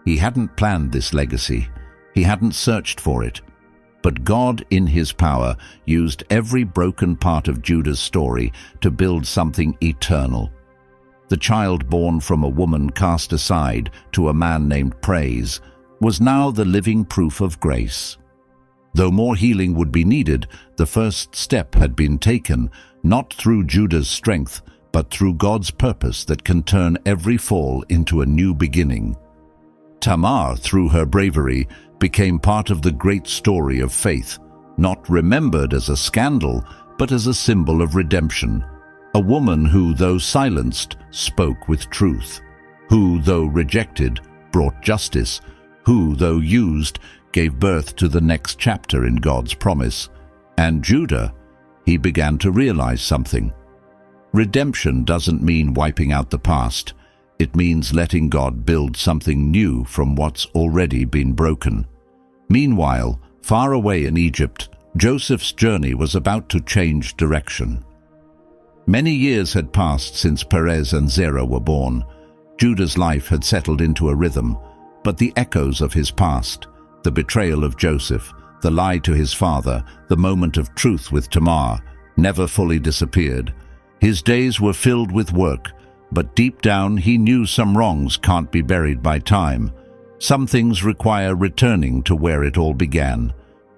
He hadn't planned this legacy. He hadn't searched for it. But God, in his power, used every broken part of Judah's story to build something eternal. The child born from a woman cast aside to a man named Praise was now the living proof of grace. Though more healing would be needed, the first step had been taken, not through Judah's strength, but through God's purpose that can turn every fall into a new beginning. Tamar, through her bravery, became part of the great story of faith, not remembered as a scandal, but as a symbol of redemption. A woman who, though silenced, spoke with truth, who, though rejected, brought justice, who, though used, gave birth to the next chapter in God's promise. And Judah, he began to realize something. Redemption doesn't mean wiping out the past. It means letting God build something new from what's already been broken. Meanwhile, far away in Egypt, Joseph's journey was about to change direction. Many years had passed since Perez and Zerah were born. Judah's life had settled into a rhythm, but the echoes of his past, the betrayal of Joseph, the lie to his father, the moment of truth with Tamar, never fully disappeared. His days were filled with work, but deep down he knew some wrongs can't be buried by time. Some things require returning to where it all began,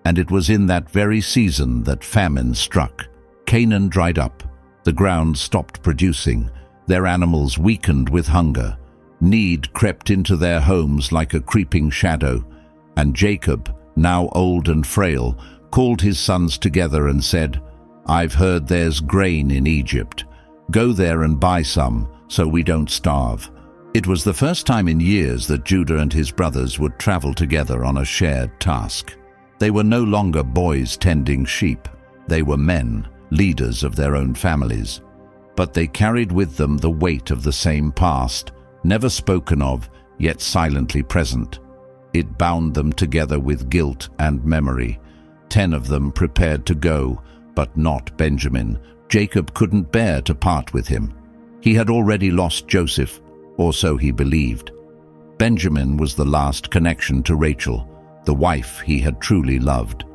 and it was in that very season that famine struck. Canaan dried up, the ground stopped producing, their animals weakened with hunger. Need crept into their homes like a creeping shadow, and Jacob, now old and frail, called his sons together and said, "I've heard there's grain in Egypt. Go there and buy some, so we don't starve." It was the first time in years that Judah and his brothers would travel together on a shared task. They were no longer boys tending sheep. They were men, leaders of their own families. But they carried with them the weight of the same past, never spoken of, yet silently present. It bound them together with guilt and memory. 10 of them prepared to go, but not Benjamin. Jacob couldn't bear to part with him. He had already lost Joseph, or so he believed. Benjamin was the last connection to Rachel, the wife he had truly loved.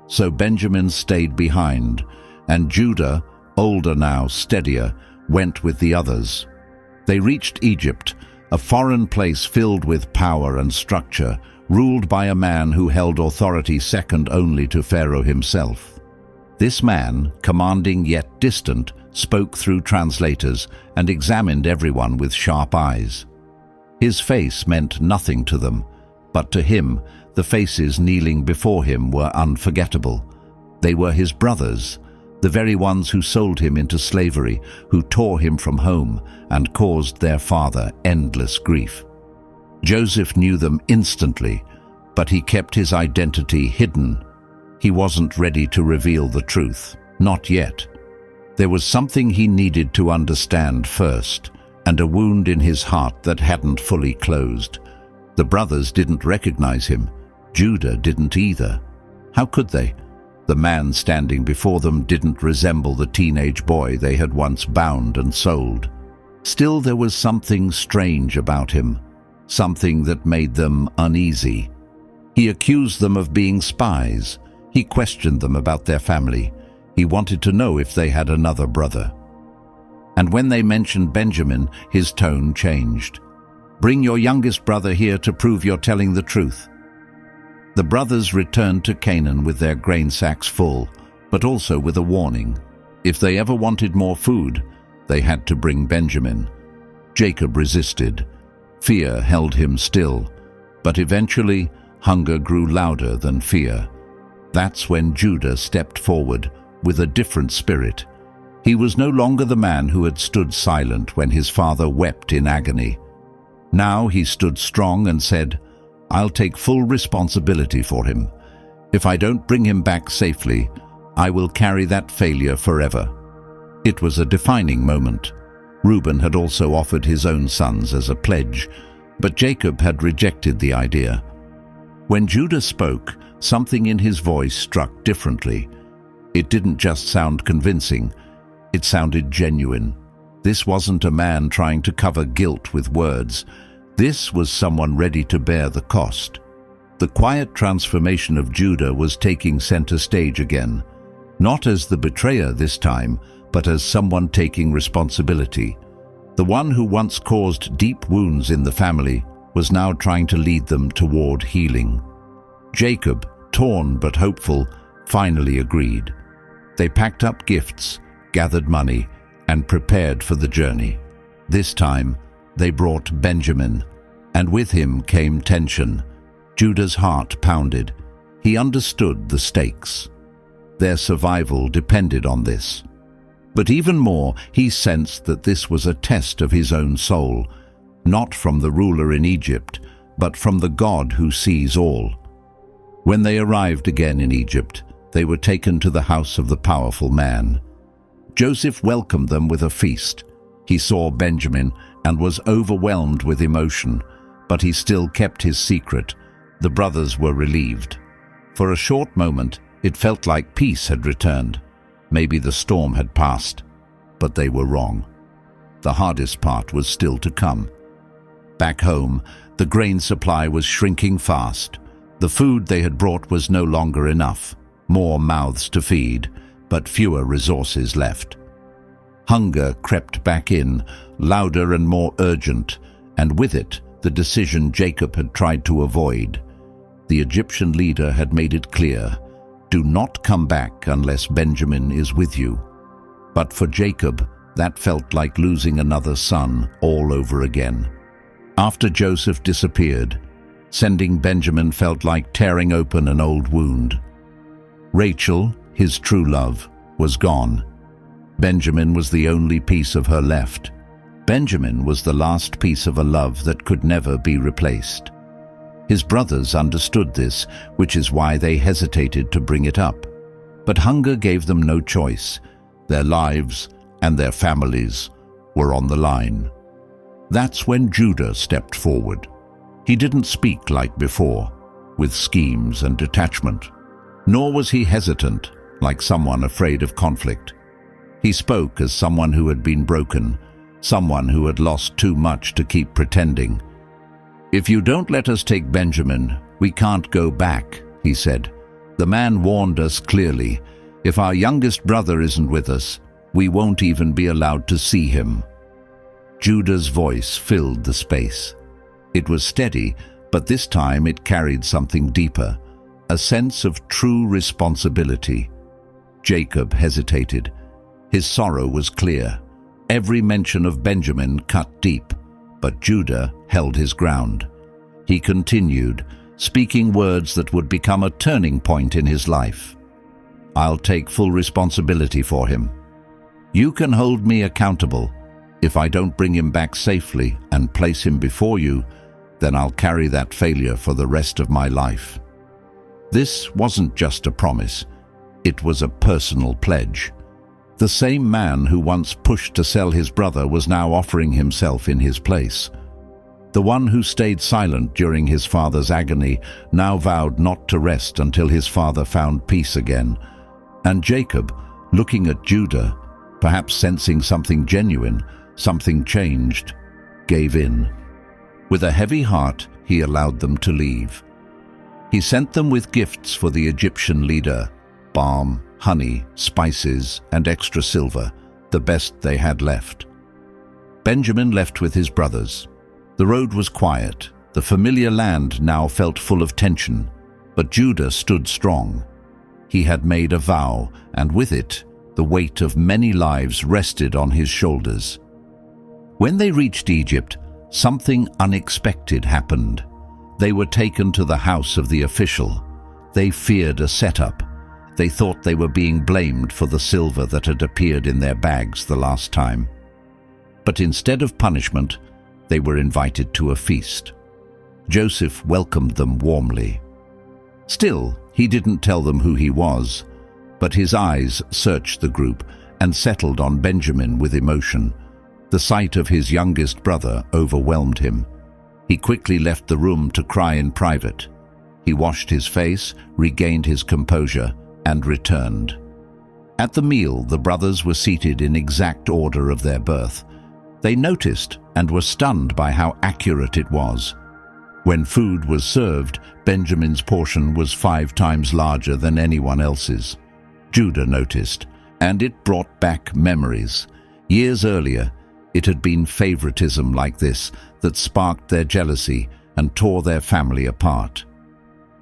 So Benjamin stayed behind, and Judah, older now, steadier, went with the others. They reached Egypt, a foreign place filled with power and structure, ruled by a man who held authority second only to Pharaoh himself. This man, commanding yet distant, spoke through translators and examined everyone with sharp eyes. His face meant nothing to them, but to him, the faces kneeling before him were unforgettable. They were his brothers, the very ones who sold him into slavery, who tore him from home and caused their father endless grief. Joseph knew them instantly, but he kept his identity hidden. He wasn't ready to reveal the truth, not yet. There was something he needed to understand first, and a wound in his heart that hadn't fully closed. The brothers didn't recognize him. Judah didn't either. How could they? The man standing before them didn't resemble the teenage boy they had once bound and sold. Still, there was something strange about him, something that made them uneasy. He accused them of being spies. He questioned them about their family. He wanted to know if they had another brother. And when they mentioned Benjamin, his tone changed. "Bring your youngest brother here to prove you're telling the truth." The brothers returned to Canaan with their grain sacks full, but also with a warning. If they ever wanted more food, they had to bring Benjamin. Jacob resisted. Fear held him still, but eventually hunger grew louder than fear. That's when Judah stepped forward with a different spirit. He was no longer the man who had stood silent when his father wept in agony. Now he stood strong and said, "I'll take full responsibility for him. If I don't bring him back safely, I will carry that failure forever." It was a defining moment. Reuben had also offered his own sons as a pledge, but Jacob had rejected the idea. When Judah spoke, something in his voice struck differently. It didn't just sound convincing, it sounded genuine. This wasn't a man trying to cover guilt with words. This was someone ready to bear the cost. The quiet transformation of Judah was taking center stage again, not as the betrayer this time, but as someone taking responsibility. The one who once caused deep wounds in the family was now trying to lead them toward healing. Jacob, torn but hopeful, finally agreed. They packed up gifts, gathered money, and prepared for the journey. This time, they brought Benjamin, and with him came tension. Judah's heart pounded. He understood the stakes. Their survival depended on this. But even more, he sensed that this was a test of his own soul, not from the ruler in Egypt, but from the God who sees all. When they arrived again in Egypt, they were taken to the house of the powerful man. Joseph welcomed them with a feast. He saw Benjamin and was overwhelmed with emotion, but he still kept his secret. The brothers were relieved. For a short moment, it felt like peace had returned. Maybe the storm had passed, but they were wrong. The hardest part was still to come. Back home, the grain supply was shrinking fast. The food they had brought was no longer enough. More mouths to feed, but fewer resources left. Hunger crept back in, louder and more urgent, and with it, the decision Jacob had tried to avoid. The Egyptian leader had made it clear, do not come back unless Benjamin is with you. But for Jacob, that felt like losing another son all over again. After Joseph disappeared, sending Benjamin felt like tearing open an old wound. Rachel, his true love, was gone. Benjamin was the only piece of her left. Benjamin was the last piece of a love that could never be replaced. His brothers understood this, which is why they hesitated to bring it up. But hunger gave them no choice. Their lives and their families were on the line. That's when Judah stepped forward. He didn't speak like before, with schemes and detachment. Nor was he hesitant, like someone afraid of conflict. He spoke as someone who had been broken, someone who had lost too much to keep pretending. "If you don't let us take Benjamin, we can't go back," he said. "The man warned us clearly. If our youngest brother isn't with us, we won't even be allowed to see him." Judah's voice filled the space. It was steady, but this time it carried something deeper, a sense of true responsibility. Jacob hesitated. His sorrow was clear. Every mention of Benjamin cut deep, but Judah held his ground. He continued, speaking words that would become a turning point in his life. "I'll take full responsibility for him. You can hold me accountable. If I don't bring him back safely and place him before you, then I'll carry that failure for the rest of my life." This wasn't just a promise. It was a personal pledge. The same man who once pushed to sell his brother was now offering himself in his place. The one who stayed silent during his father's agony now vowed not to rest until his father found peace again. And Jacob, looking at Judah, perhaps sensing something genuine, something changed, gave in. With a heavy heart, he allowed them to leave. He sent them with gifts for the Egyptian leader, balm, honey, spices, and extra silver, the best they had left. Benjamin left with his brothers. The road was quiet. The familiar land now felt full of tension, but Judah stood strong. He had made a vow, and with it, the weight of many lives rested on his shoulders. When they reached Egypt, something unexpected happened. They were taken to the house of the official. They feared a setup. They thought they were being blamed for the silver that had appeared in their bags the last time. But instead of punishment, they were invited to a feast. Joseph welcomed them warmly. Still, he didn't tell them who he was, but his eyes searched the group and settled on Benjamin with emotion. The sight of his youngest brother overwhelmed him. He quickly left the room to cry in private. He washed his face, regained his composure, and returned. At the meal, the brothers were seated in exact order of their birth. They noticed and were stunned by how accurate it was. When food was served, Benjamin's portion was 5 times larger than anyone else's. Judah noticed, and it brought back memories. Years earlier, it had been favoritism like this that sparked their jealousy and tore their family apart.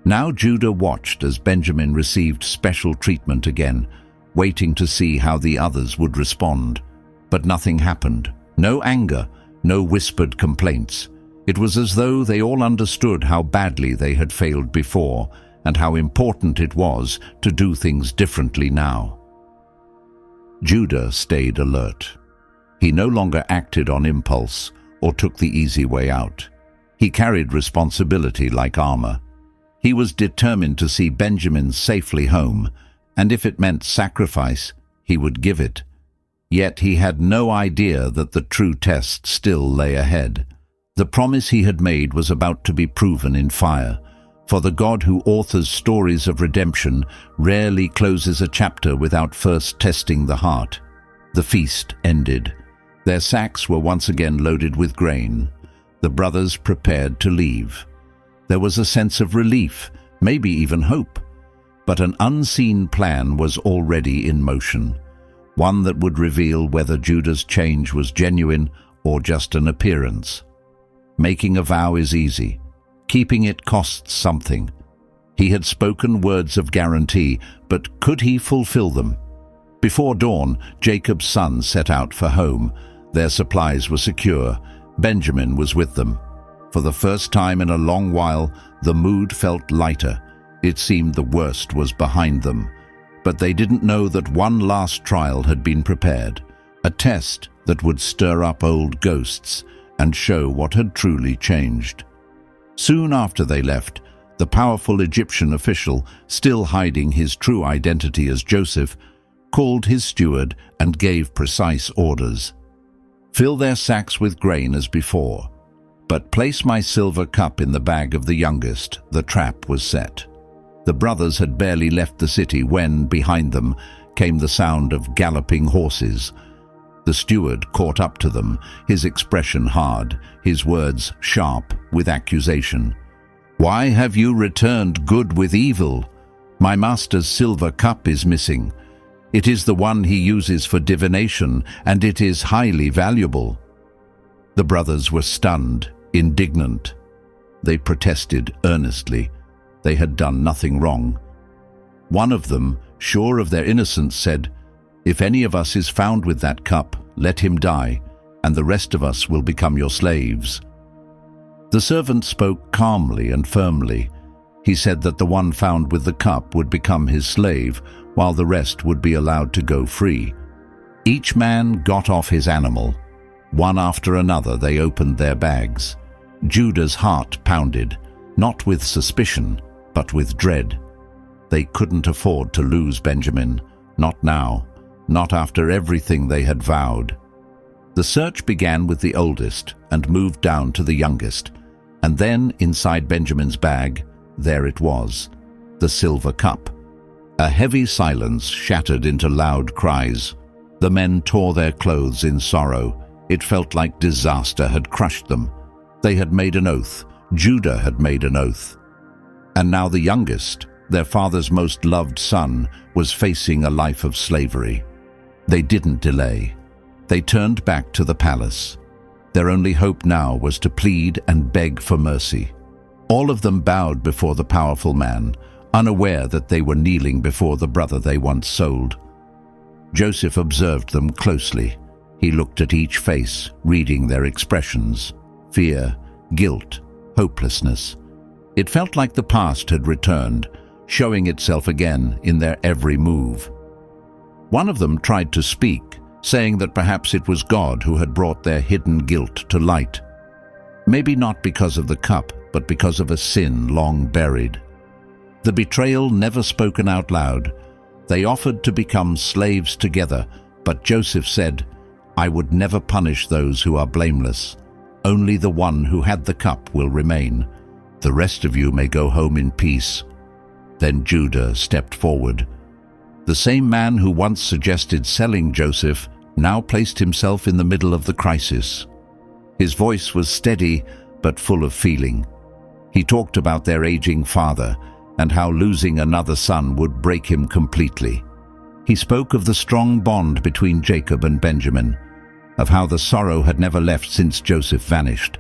Now Judah watched as Benjamin received special treatment again, waiting to see how the others would respond. But nothing happened. No anger, no whispered complaints. It was as though they all understood how badly they had failed before and how important it was to do things differently now. Judah stayed alert. He no longer acted on impulse or took the easy way out. He carried responsibility like armor. He was determined to see Benjamin safely home, and if it meant sacrifice, he would give it. Yet he had no idea that the true test still lay ahead. The promise he had made was about to be proven in fire, for the God who authors stories of redemption rarely closes a chapter without first testing the heart. The feast ended. Their sacks were once again loaded with grain. The brothers prepared to leave. There was a sense of relief, maybe even hope. But an unseen plan was already in motion, one that would reveal whether Judah's change was genuine or just an appearance. Making a vow is easy. Keeping it costs something. He had spoken words of guarantee, but could he fulfill them? Before dawn, Jacob's sons set out for home. Their supplies were secure. Benjamin was with them. For the first time in a long while, the mood felt lighter. It seemed the worst was behind them. But they didn't know that one last trial had been prepared, a test that would stir up old ghosts and show what had truly changed. Soon after they left, the powerful Egyptian official, still hiding his true identity as Joseph, called his steward and gave precise orders. "Fill their sacks with grain as before, but place my silver cup in the bag of the youngest." The trap was set. The brothers had barely left the city when, behind them, came the sound of galloping horses. The steward caught up to them, his expression hard, his words sharp with accusation. "Why have you returned good with evil? My master's silver cup is missing. It is the one he uses for divination, and it is highly valuable." The brothers were stunned, indignant. They protested earnestly. They had done nothing wrong. One of them, sure of their innocence, said, "If any of us is found with that cup, let him die, and the rest of us will become your slaves." The servant spoke calmly and firmly. He said that the one found with the cup would become his slave, while the rest would be allowed to go free. Each man got off his animal. One after another they opened their bags. Judah's heart pounded, not with suspicion, but with dread. They couldn't afford to lose Benjamin, not now, not after everything they had vowed. The search began with the oldest and moved down to the youngest, and then inside Benjamin's bag, there it was, the silver cup. A heavy silence shattered into loud cries. The men tore their clothes in sorrow. It felt like disaster had crushed them. They had made an oath. Judah had made an oath. And now the youngest, their father's most loved son, was facing a life of slavery. They didn't delay. They turned back to the palace. Their only hope now was to plead and beg for mercy. All of them bowed before the powerful man, unaware that they were kneeling before the brother they once sold. Joseph observed them closely. He looked at each face, reading their expressions: fear, guilt, hopelessness. It felt like the past had returned, showing itself again in their every move. One of them tried to speak, saying that perhaps it was God who had brought their hidden guilt to light. Maybe not because of the cup, but because of a sin long buried. The betrayal never spoken out loud. They offered to become slaves together, but Joseph said, "I would never punish those who are blameless. Only the one who had the cup will remain. The rest of you may go home in peace." Then Judah stepped forward. The same man who once suggested selling Joseph now placed himself in the middle of the crisis. His voice was steady but full of feeling. He talked about their aging father and how losing another son would break him completely. He spoke of the strong bond between Jacob and Benjamin, of how the sorrow had never left since Joseph vanished.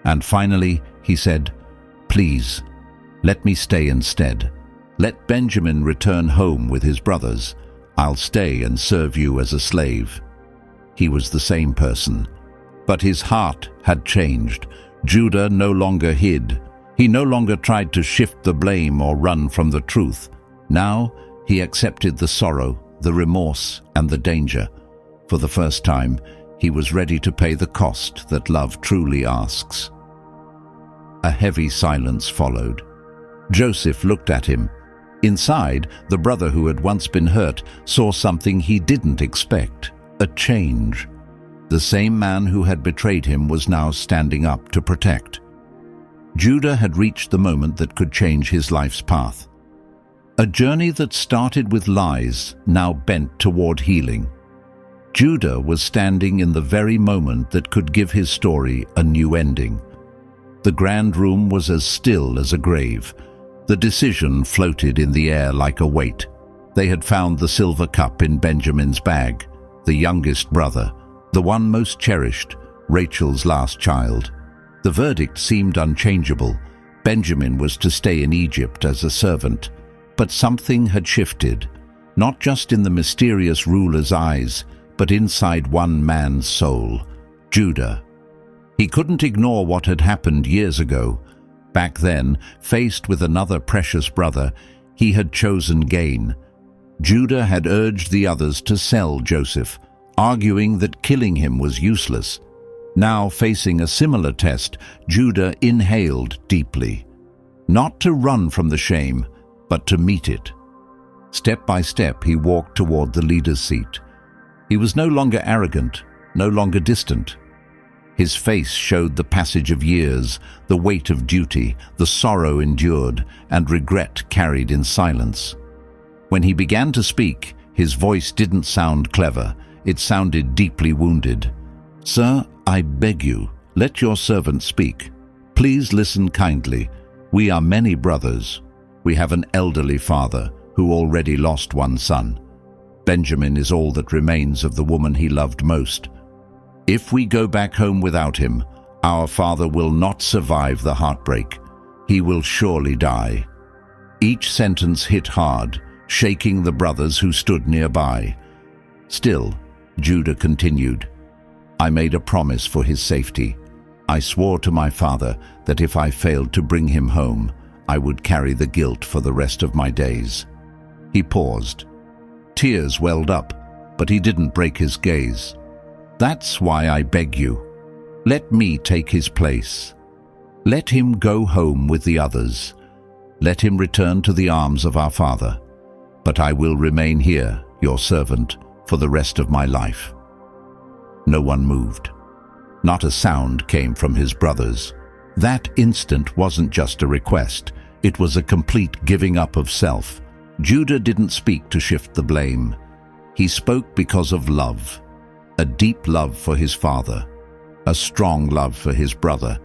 And finally, he said, "Please, let me stay instead. Let Benjamin return home with his brothers. I'll stay and serve you as a slave." He was the same person, but his heart had changed. Judah no longer hid. He no longer tried to shift the blame or run from the truth. Now he accepted the sorrow, the remorse, and the danger. For the first time, he was ready to pay the cost that love truly asks. A heavy silence followed. Joseph looked at him. Inside, the brother who had once been hurt saw something he didn't expect, a change. The same man who had betrayed him was now standing up to protect. Judah had reached the moment that could change his life's path. A journey that started with lies now bent toward healing. Judah was standing in the very moment that could give his story a new ending. The grand room was as still as a grave. The decision floated in the air like a weight. They had found the silver cup in Benjamin's bag, the youngest brother, the one most cherished, Rachel's last child. The verdict seemed unchangeable. Benjamin was to stay in Egypt as a servant. But something had shifted, not just in the mysterious ruler's eyes, but inside one man's soul, Judah. He couldn't ignore what had happened years ago. Back then, faced with another precious brother, he had chosen gain. Judah had urged the others to sell Joseph, arguing that killing him was useless. Now, facing a similar test, Judah inhaled deeply. Not to run from the shame, but to meet it. Step by step, he walked toward the leader's seat. He was no longer arrogant, no longer distant. His face showed the passage of years, the weight of duty, the sorrow endured, and regret carried in silence. When he began to speak, his voice didn't sound clever. It sounded deeply wounded. "Sir, I beg you, let your servant speak. Please listen kindly. We are many brothers. We have an elderly father who already lost one son. Benjamin is all that remains of the woman he loved most. If we go back home without him, our father will not survive the heartbreak. He will surely die." Each sentence hit hard, shaking the brothers who stood nearby. Still, Judah continued, "I made a promise for his safety. I swore to my father that if I failed to bring him home, I would carry the guilt for the rest of my days." He paused. Tears welled up, but he didn't break his gaze. "That's why I beg you. Let me take his place. Let him go home with the others. Let him return to the arms of our father. But I will remain here, your servant, for the rest of my life." No one moved. Not a sound came from his brothers. That instant wasn't just a request. It was a complete giving up of self. Judah didn't speak to shift the blame. He spoke because of love. A deep love for his father. A strong love for his brother.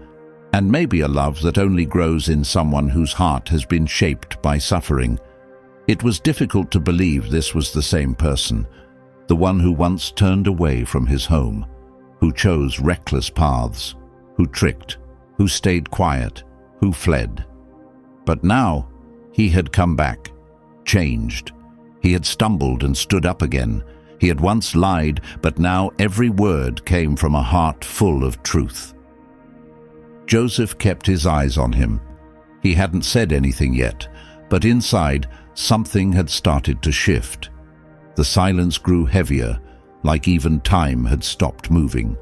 And maybe a love that only grows in someone whose heart has been shaped by suffering. It was difficult to believe this was the same person. The one who once turned away from his home. Who chose reckless paths. Who tricked. Who stayed quiet. Who fled. But now, he had come back, changed. He had stumbled and stood up again. He had once lied, but now every word came from a heart full of truth. Joseph kept his eyes on him. He hadn't said anything yet, but inside, something had started to shift. The silence grew heavier, like even time had stopped moving.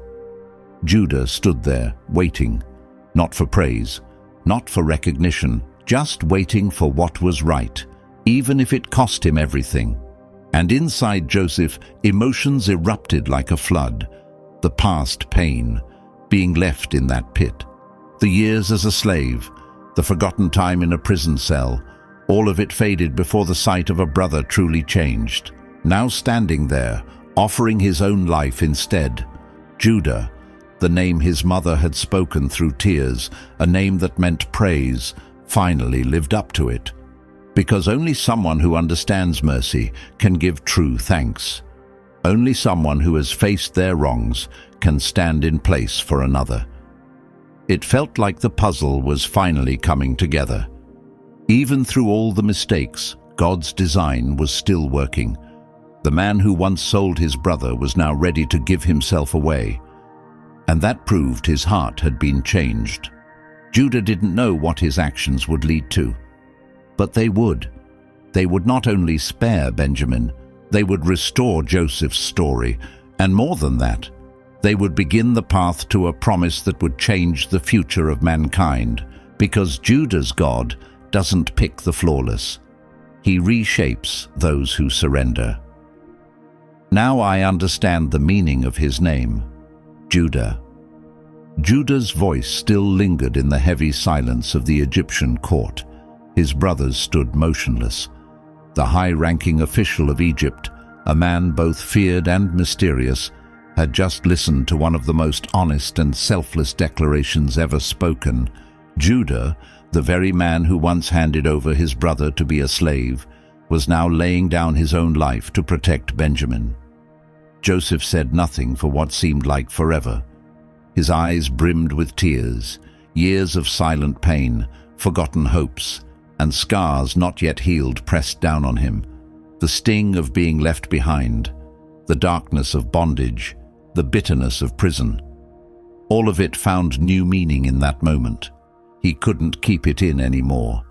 Judah stood there, waiting, not for praise, not for recognition, just waiting for what was right, even if it cost him everything. And inside Joseph, emotions erupted like a flood. The past pain, being left in that pit. The years as a slave, the forgotten time in a prison cell, all of it faded before the sight of a brother truly changed. Now standing there, offering his own life instead, Judah, The name his mother had spoken through tears, a name that meant praise, finally lived up to it. Because only someone who understands mercy can give true thanks. Only someone who has faced their wrongs can stand in place for another. It felt like the puzzle was finally coming together. Even through all the mistakes, God's design was still working. The man who once sold his brother was now ready to give himself away. And that proved his heart had been changed. Judah didn't know what his actions would lead to. But they would. They would not only spare Benjamin, they would restore Joseph's story, and more than that, they would begin the path to a promise that would change the future of mankind, because Judah's God doesn't pick the flawless. He reshapes those who surrender. Now I understand the meaning of his name, Judah. Judah's voice still lingered in the heavy silence of the Egyptian court. His brothers stood motionless. The high-ranking official of Egypt, a man both feared and mysterious, had just listened to one of the most honest and selfless declarations ever spoken. Judah, the very man who once handed over his brother to be a slave, was now laying down his own life to protect Benjamin. Joseph said nothing for what seemed like forever. His eyes brimmed with tears, years of silent pain, forgotten hopes, and scars not yet healed pressed down on him. The sting of being left behind, the darkness of bondage, the bitterness of prison. All of it found new meaning in that moment. He couldn't keep it in anymore.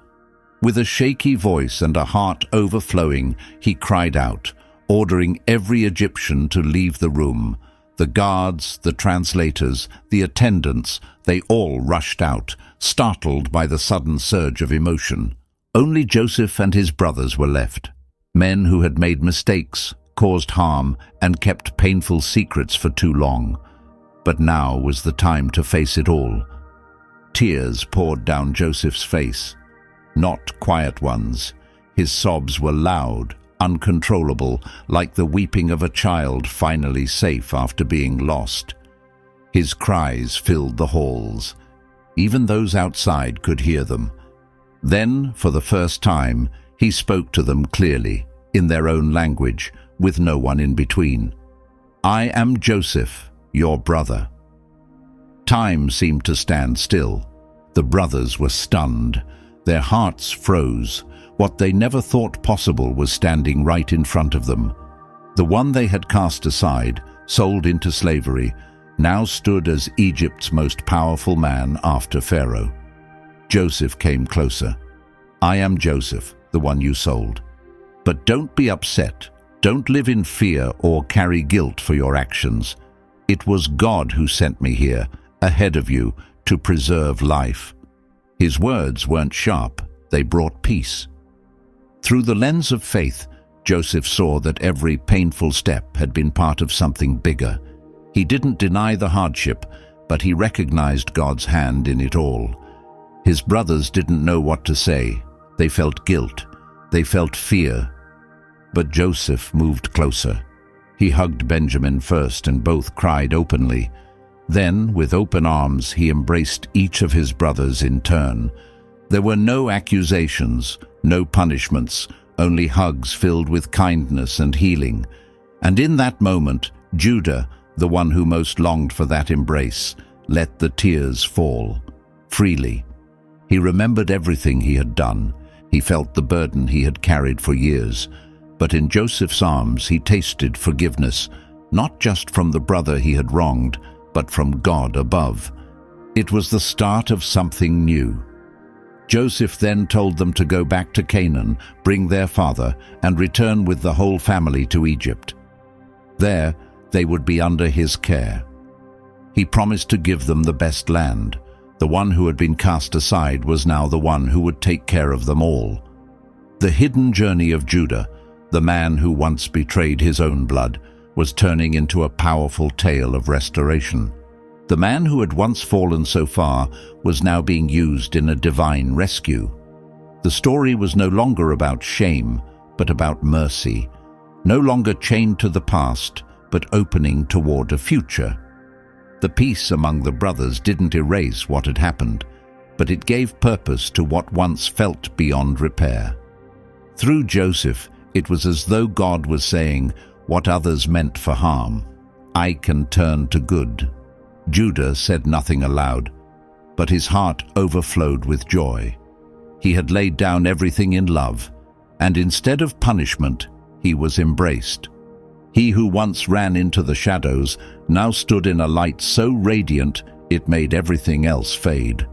With a shaky voice and a heart overflowing, he cried out, ordering every Egyptian to leave the room. The guards, the translators, the attendants, they all rushed out, startled by the sudden surge of emotion. Only Joseph and his brothers were left, men who had made mistakes, caused harm, and kept painful secrets for too long. But now was the time to face it all. Tears poured down Joseph's face, not quiet ones. His sobs were loud, uncontrollable, like the weeping of a child finally safe after being lost. His cries filled the halls. Even those outside could hear them. Then, for the first time, he spoke to them clearly, in their own language, with no one in between. "I am Joseph, your brother." Time seemed to stand still. The brothers were stunned. Their hearts froze. What they never thought possible was standing right in front of them. The one they had cast aside, sold into slavery, now stood as Egypt's most powerful man after Pharaoh. Joseph came closer. "I am Joseph, the one you sold. But don't be upset. Don't live in fear or carry guilt for your actions. It was God who sent me here, ahead of you, to preserve life." His words weren't sharp. They brought peace. Through the lens of faith, Joseph saw that every painful step had been part of something bigger. He didn't deny the hardship, but he recognized God's hand in it all. His brothers didn't know what to say. They felt guilt. They felt fear. But Joseph moved closer. He hugged Benjamin first, and both cried openly. Then, with open arms, he embraced each of his brothers in turn. There were no accusations, no punishments, only hugs filled with kindness and healing. And in that moment, Judah, the one who most longed for that embrace, let the tears fall, freely. He remembered everything he had done. He felt the burden he had carried for years. But in Joseph's arms he tasted forgiveness, not just from the brother he had wronged, but from God above. It was the start of something new. Joseph then told them to go back to Canaan, bring their father, and return with the whole family to Egypt. There, they would be under his care. He promised to give them the best land. The one who had been cast aside was now the one who would take care of them all. The hidden journey of Judah, the man who once betrayed his own blood, was turning into a powerful tale of restoration. The man who had once fallen so far was now being used in a divine rescue. The story was no longer about shame, but about mercy. No longer chained to the past, but opening toward a future. The peace among the brothers didn't erase what had happened, but it gave purpose to what once felt beyond repair. Through Joseph, it was as though God was saying, "What others meant for harm, I can turn to good." Judah said nothing aloud, but his heart overflowed with joy. He had laid down everything in love, and instead of punishment, he was embraced. He who once ran into the shadows now stood in a light so radiant it made everything else fade.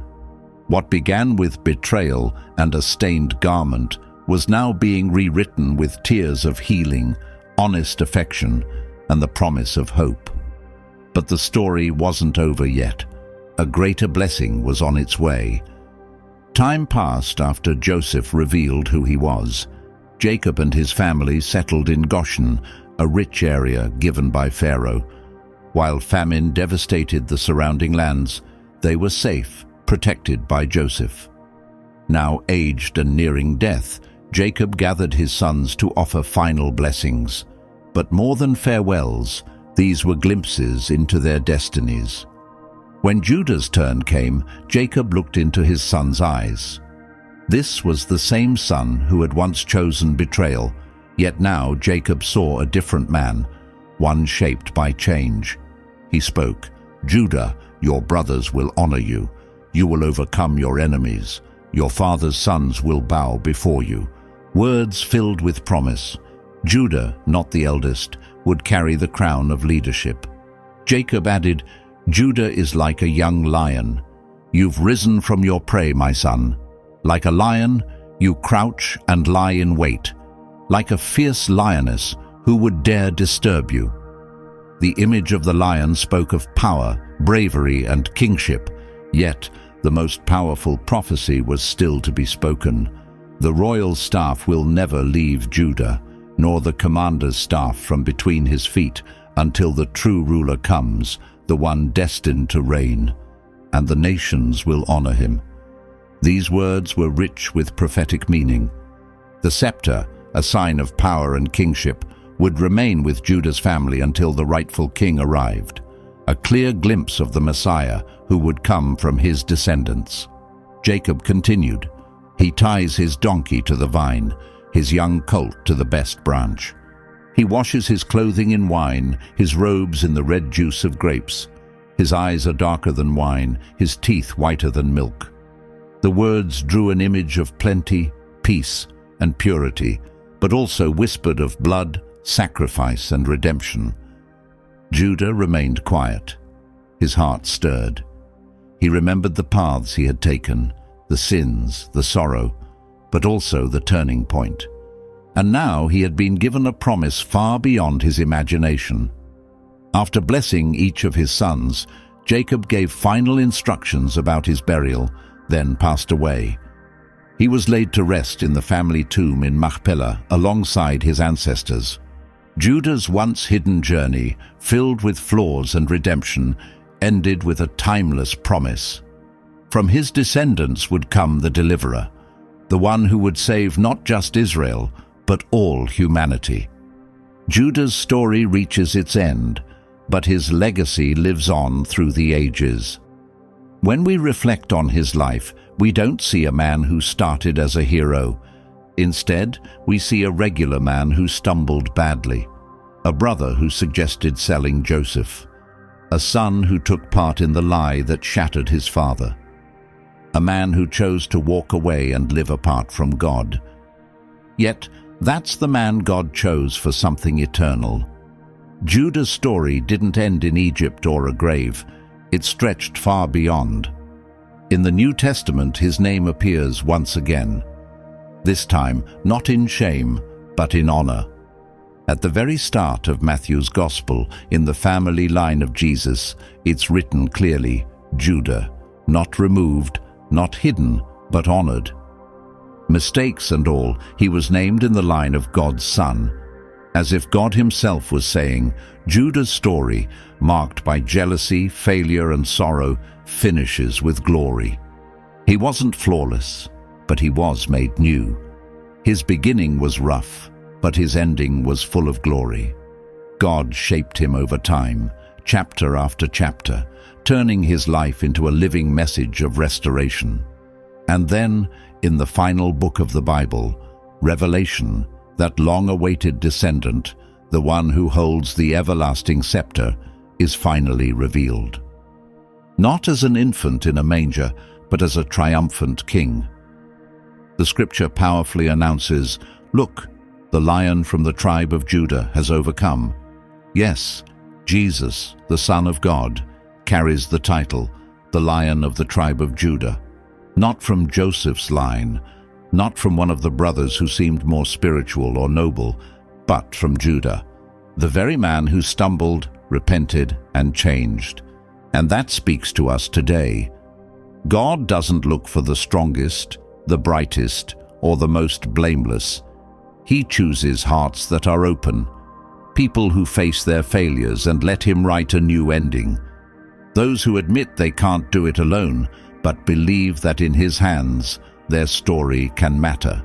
What began with betrayal and a stained garment was now being rewritten with tears of healing, honest affection, and the promise of hope. But the story wasn't over yet. A greater blessing was on its way. Time passed after Joseph revealed who he was. Jacob and his family settled in Goshen, a rich area given by Pharaoh. While famine devastated the surrounding lands, they were safe, protected by Joseph. Now aged and nearing death, Jacob gathered his sons to offer final blessings. But more than farewells, these were glimpses into their destinies. When Judah's turn came, Jacob looked into his son's eyes. This was the same son who had once chosen betrayal, yet now Jacob saw a different man, one shaped by change. He spoke, "Judah, your brothers will honor you. You will overcome your enemies. Your father's sons will bow before you." Words filled with promise. Judah, not the eldest, would carry the crown of leadership. Jacob added, "Judah is like a young lion. You've risen from your prey, my son. Like a lion, you crouch and lie in wait. Like a fierce lioness, who would dare disturb you?" The image of the lion spoke of power, bravery, and kingship, yet the most powerful prophecy was still to be spoken. The royal staff will never leave Judah, nor the commander's staff from between his feet, until the true ruler comes, the one destined to reign, and the nations will honor him. These words were rich with prophetic meaning. The scepter, a sign of power and kingship, would remain with Judah's family until the rightful king arrived, a clear glimpse of the Messiah who would come from his descendants. Jacob continued, "He ties his donkey to the vine, his young colt to the best branch. He washes his clothing in wine, his robes in the red juice of grapes. His eyes are darker than wine, his teeth whiter than milk." The words drew an image of plenty, peace, and purity, but also whispered of blood, sacrifice, and redemption. Judah remained quiet. His heart stirred. He remembered the paths he had taken, the sins, the sorrow, but also the turning point. And now he had been given a promise far beyond his imagination. After blessing each of his sons, Jacob gave final instructions about his burial, then passed away. He was laid to rest in the family tomb in Machpelah alongside his ancestors. Judah's once hidden journey, filled with flaws and redemption, ended with a timeless promise. From his descendants would come the deliverer, the one who would save not just Israel, but all humanity. Judah's story reaches its end, but his legacy lives on through the ages. When we reflect on his life, we don't see a man who started as a hero. Instead, we see a regular man who stumbled badly, a brother who suggested selling Joseph, a son who took part in the lie that shattered his father, a man who chose to walk away and live apart from God. Yet, that's the man God chose for something eternal. Judah's story didn't end in Egypt or a grave. It stretched far beyond. In the New Testament, his name appears once again. This time, not in shame, but in honor. At the very start of Matthew's Gospel, in the family line of Jesus, it's written clearly, Judah, not removed, not hidden, but honored. Mistakes and all, he was named in the line of God's Son, as if God himself was saying, Judah's story, marked by jealousy, failure, and sorrow, finishes with glory. He wasn't flawless, but he was made new. His beginning was rough, but his ending was full of glory. God shaped him over time, chapter after chapter, turning his life into a living message of restoration. And then, in the final book of the Bible, Revelation, that long-awaited descendant, the one who holds the everlasting scepter, is finally revealed. Not as an infant in a manger, but as a triumphant king. The scripture powerfully announces, "Look, the Lion from the tribe of Judah has overcome." Yes, Jesus, the Son of God, carries the title, the Lion of the tribe of Judah. Not from Joseph's line, not from one of the brothers who seemed more spiritual or noble, but from Judah, the very man who stumbled, repented, and changed. And that speaks to us today. God doesn't look for the strongest, the brightest, or the most blameless. He chooses hearts that are open, people who face their failures and let him write a new ending. Those who admit they can't do it alone, but believe that in his hands their story can matter.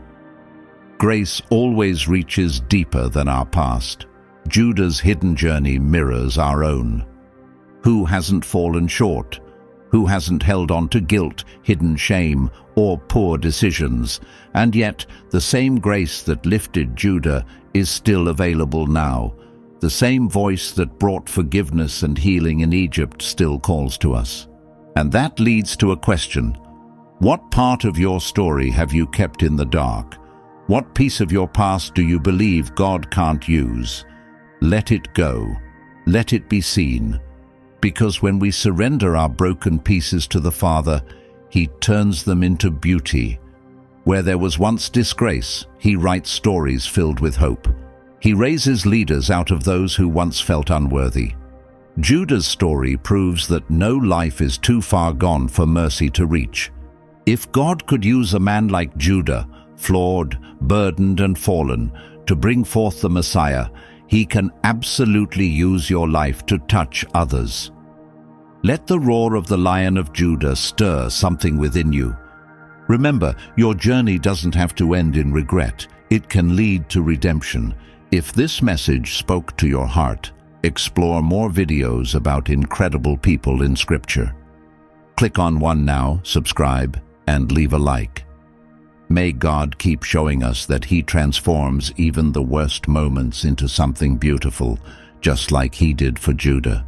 Grace always reaches deeper than our past. Judah's hidden journey mirrors our own. Who hasn't fallen short? Who hasn't held on to guilt, hidden shame, or poor decisions? And yet, the same grace that lifted Judah is still available now. The same voice that brought forgiveness and healing in Egypt still calls to us. And that leads to a question. What part of your story have you kept in the dark? What piece of your past do you believe God can't use? Let it go. Let it be seen. Because when we surrender our broken pieces to the Father, He turns them into beauty. Where there was once disgrace, He writes stories filled with hope. He raises leaders out of those who once felt unworthy. Judah's story proves that no life is too far gone for mercy to reach. If God could use a man like Judah, flawed, burdened, and fallen, to bring forth the Messiah, He can absolutely use your life to touch others. Let the roar of the Lion of Judah stir something within you. Remember, your journey doesn't have to end in regret. It can lead to redemption. If this message spoke to your heart, explore more videos about incredible people in Scripture. Click on one now, subscribe, and leave a like. May God keep showing us that He transforms even the worst moments into something beautiful, just like He did for Judah.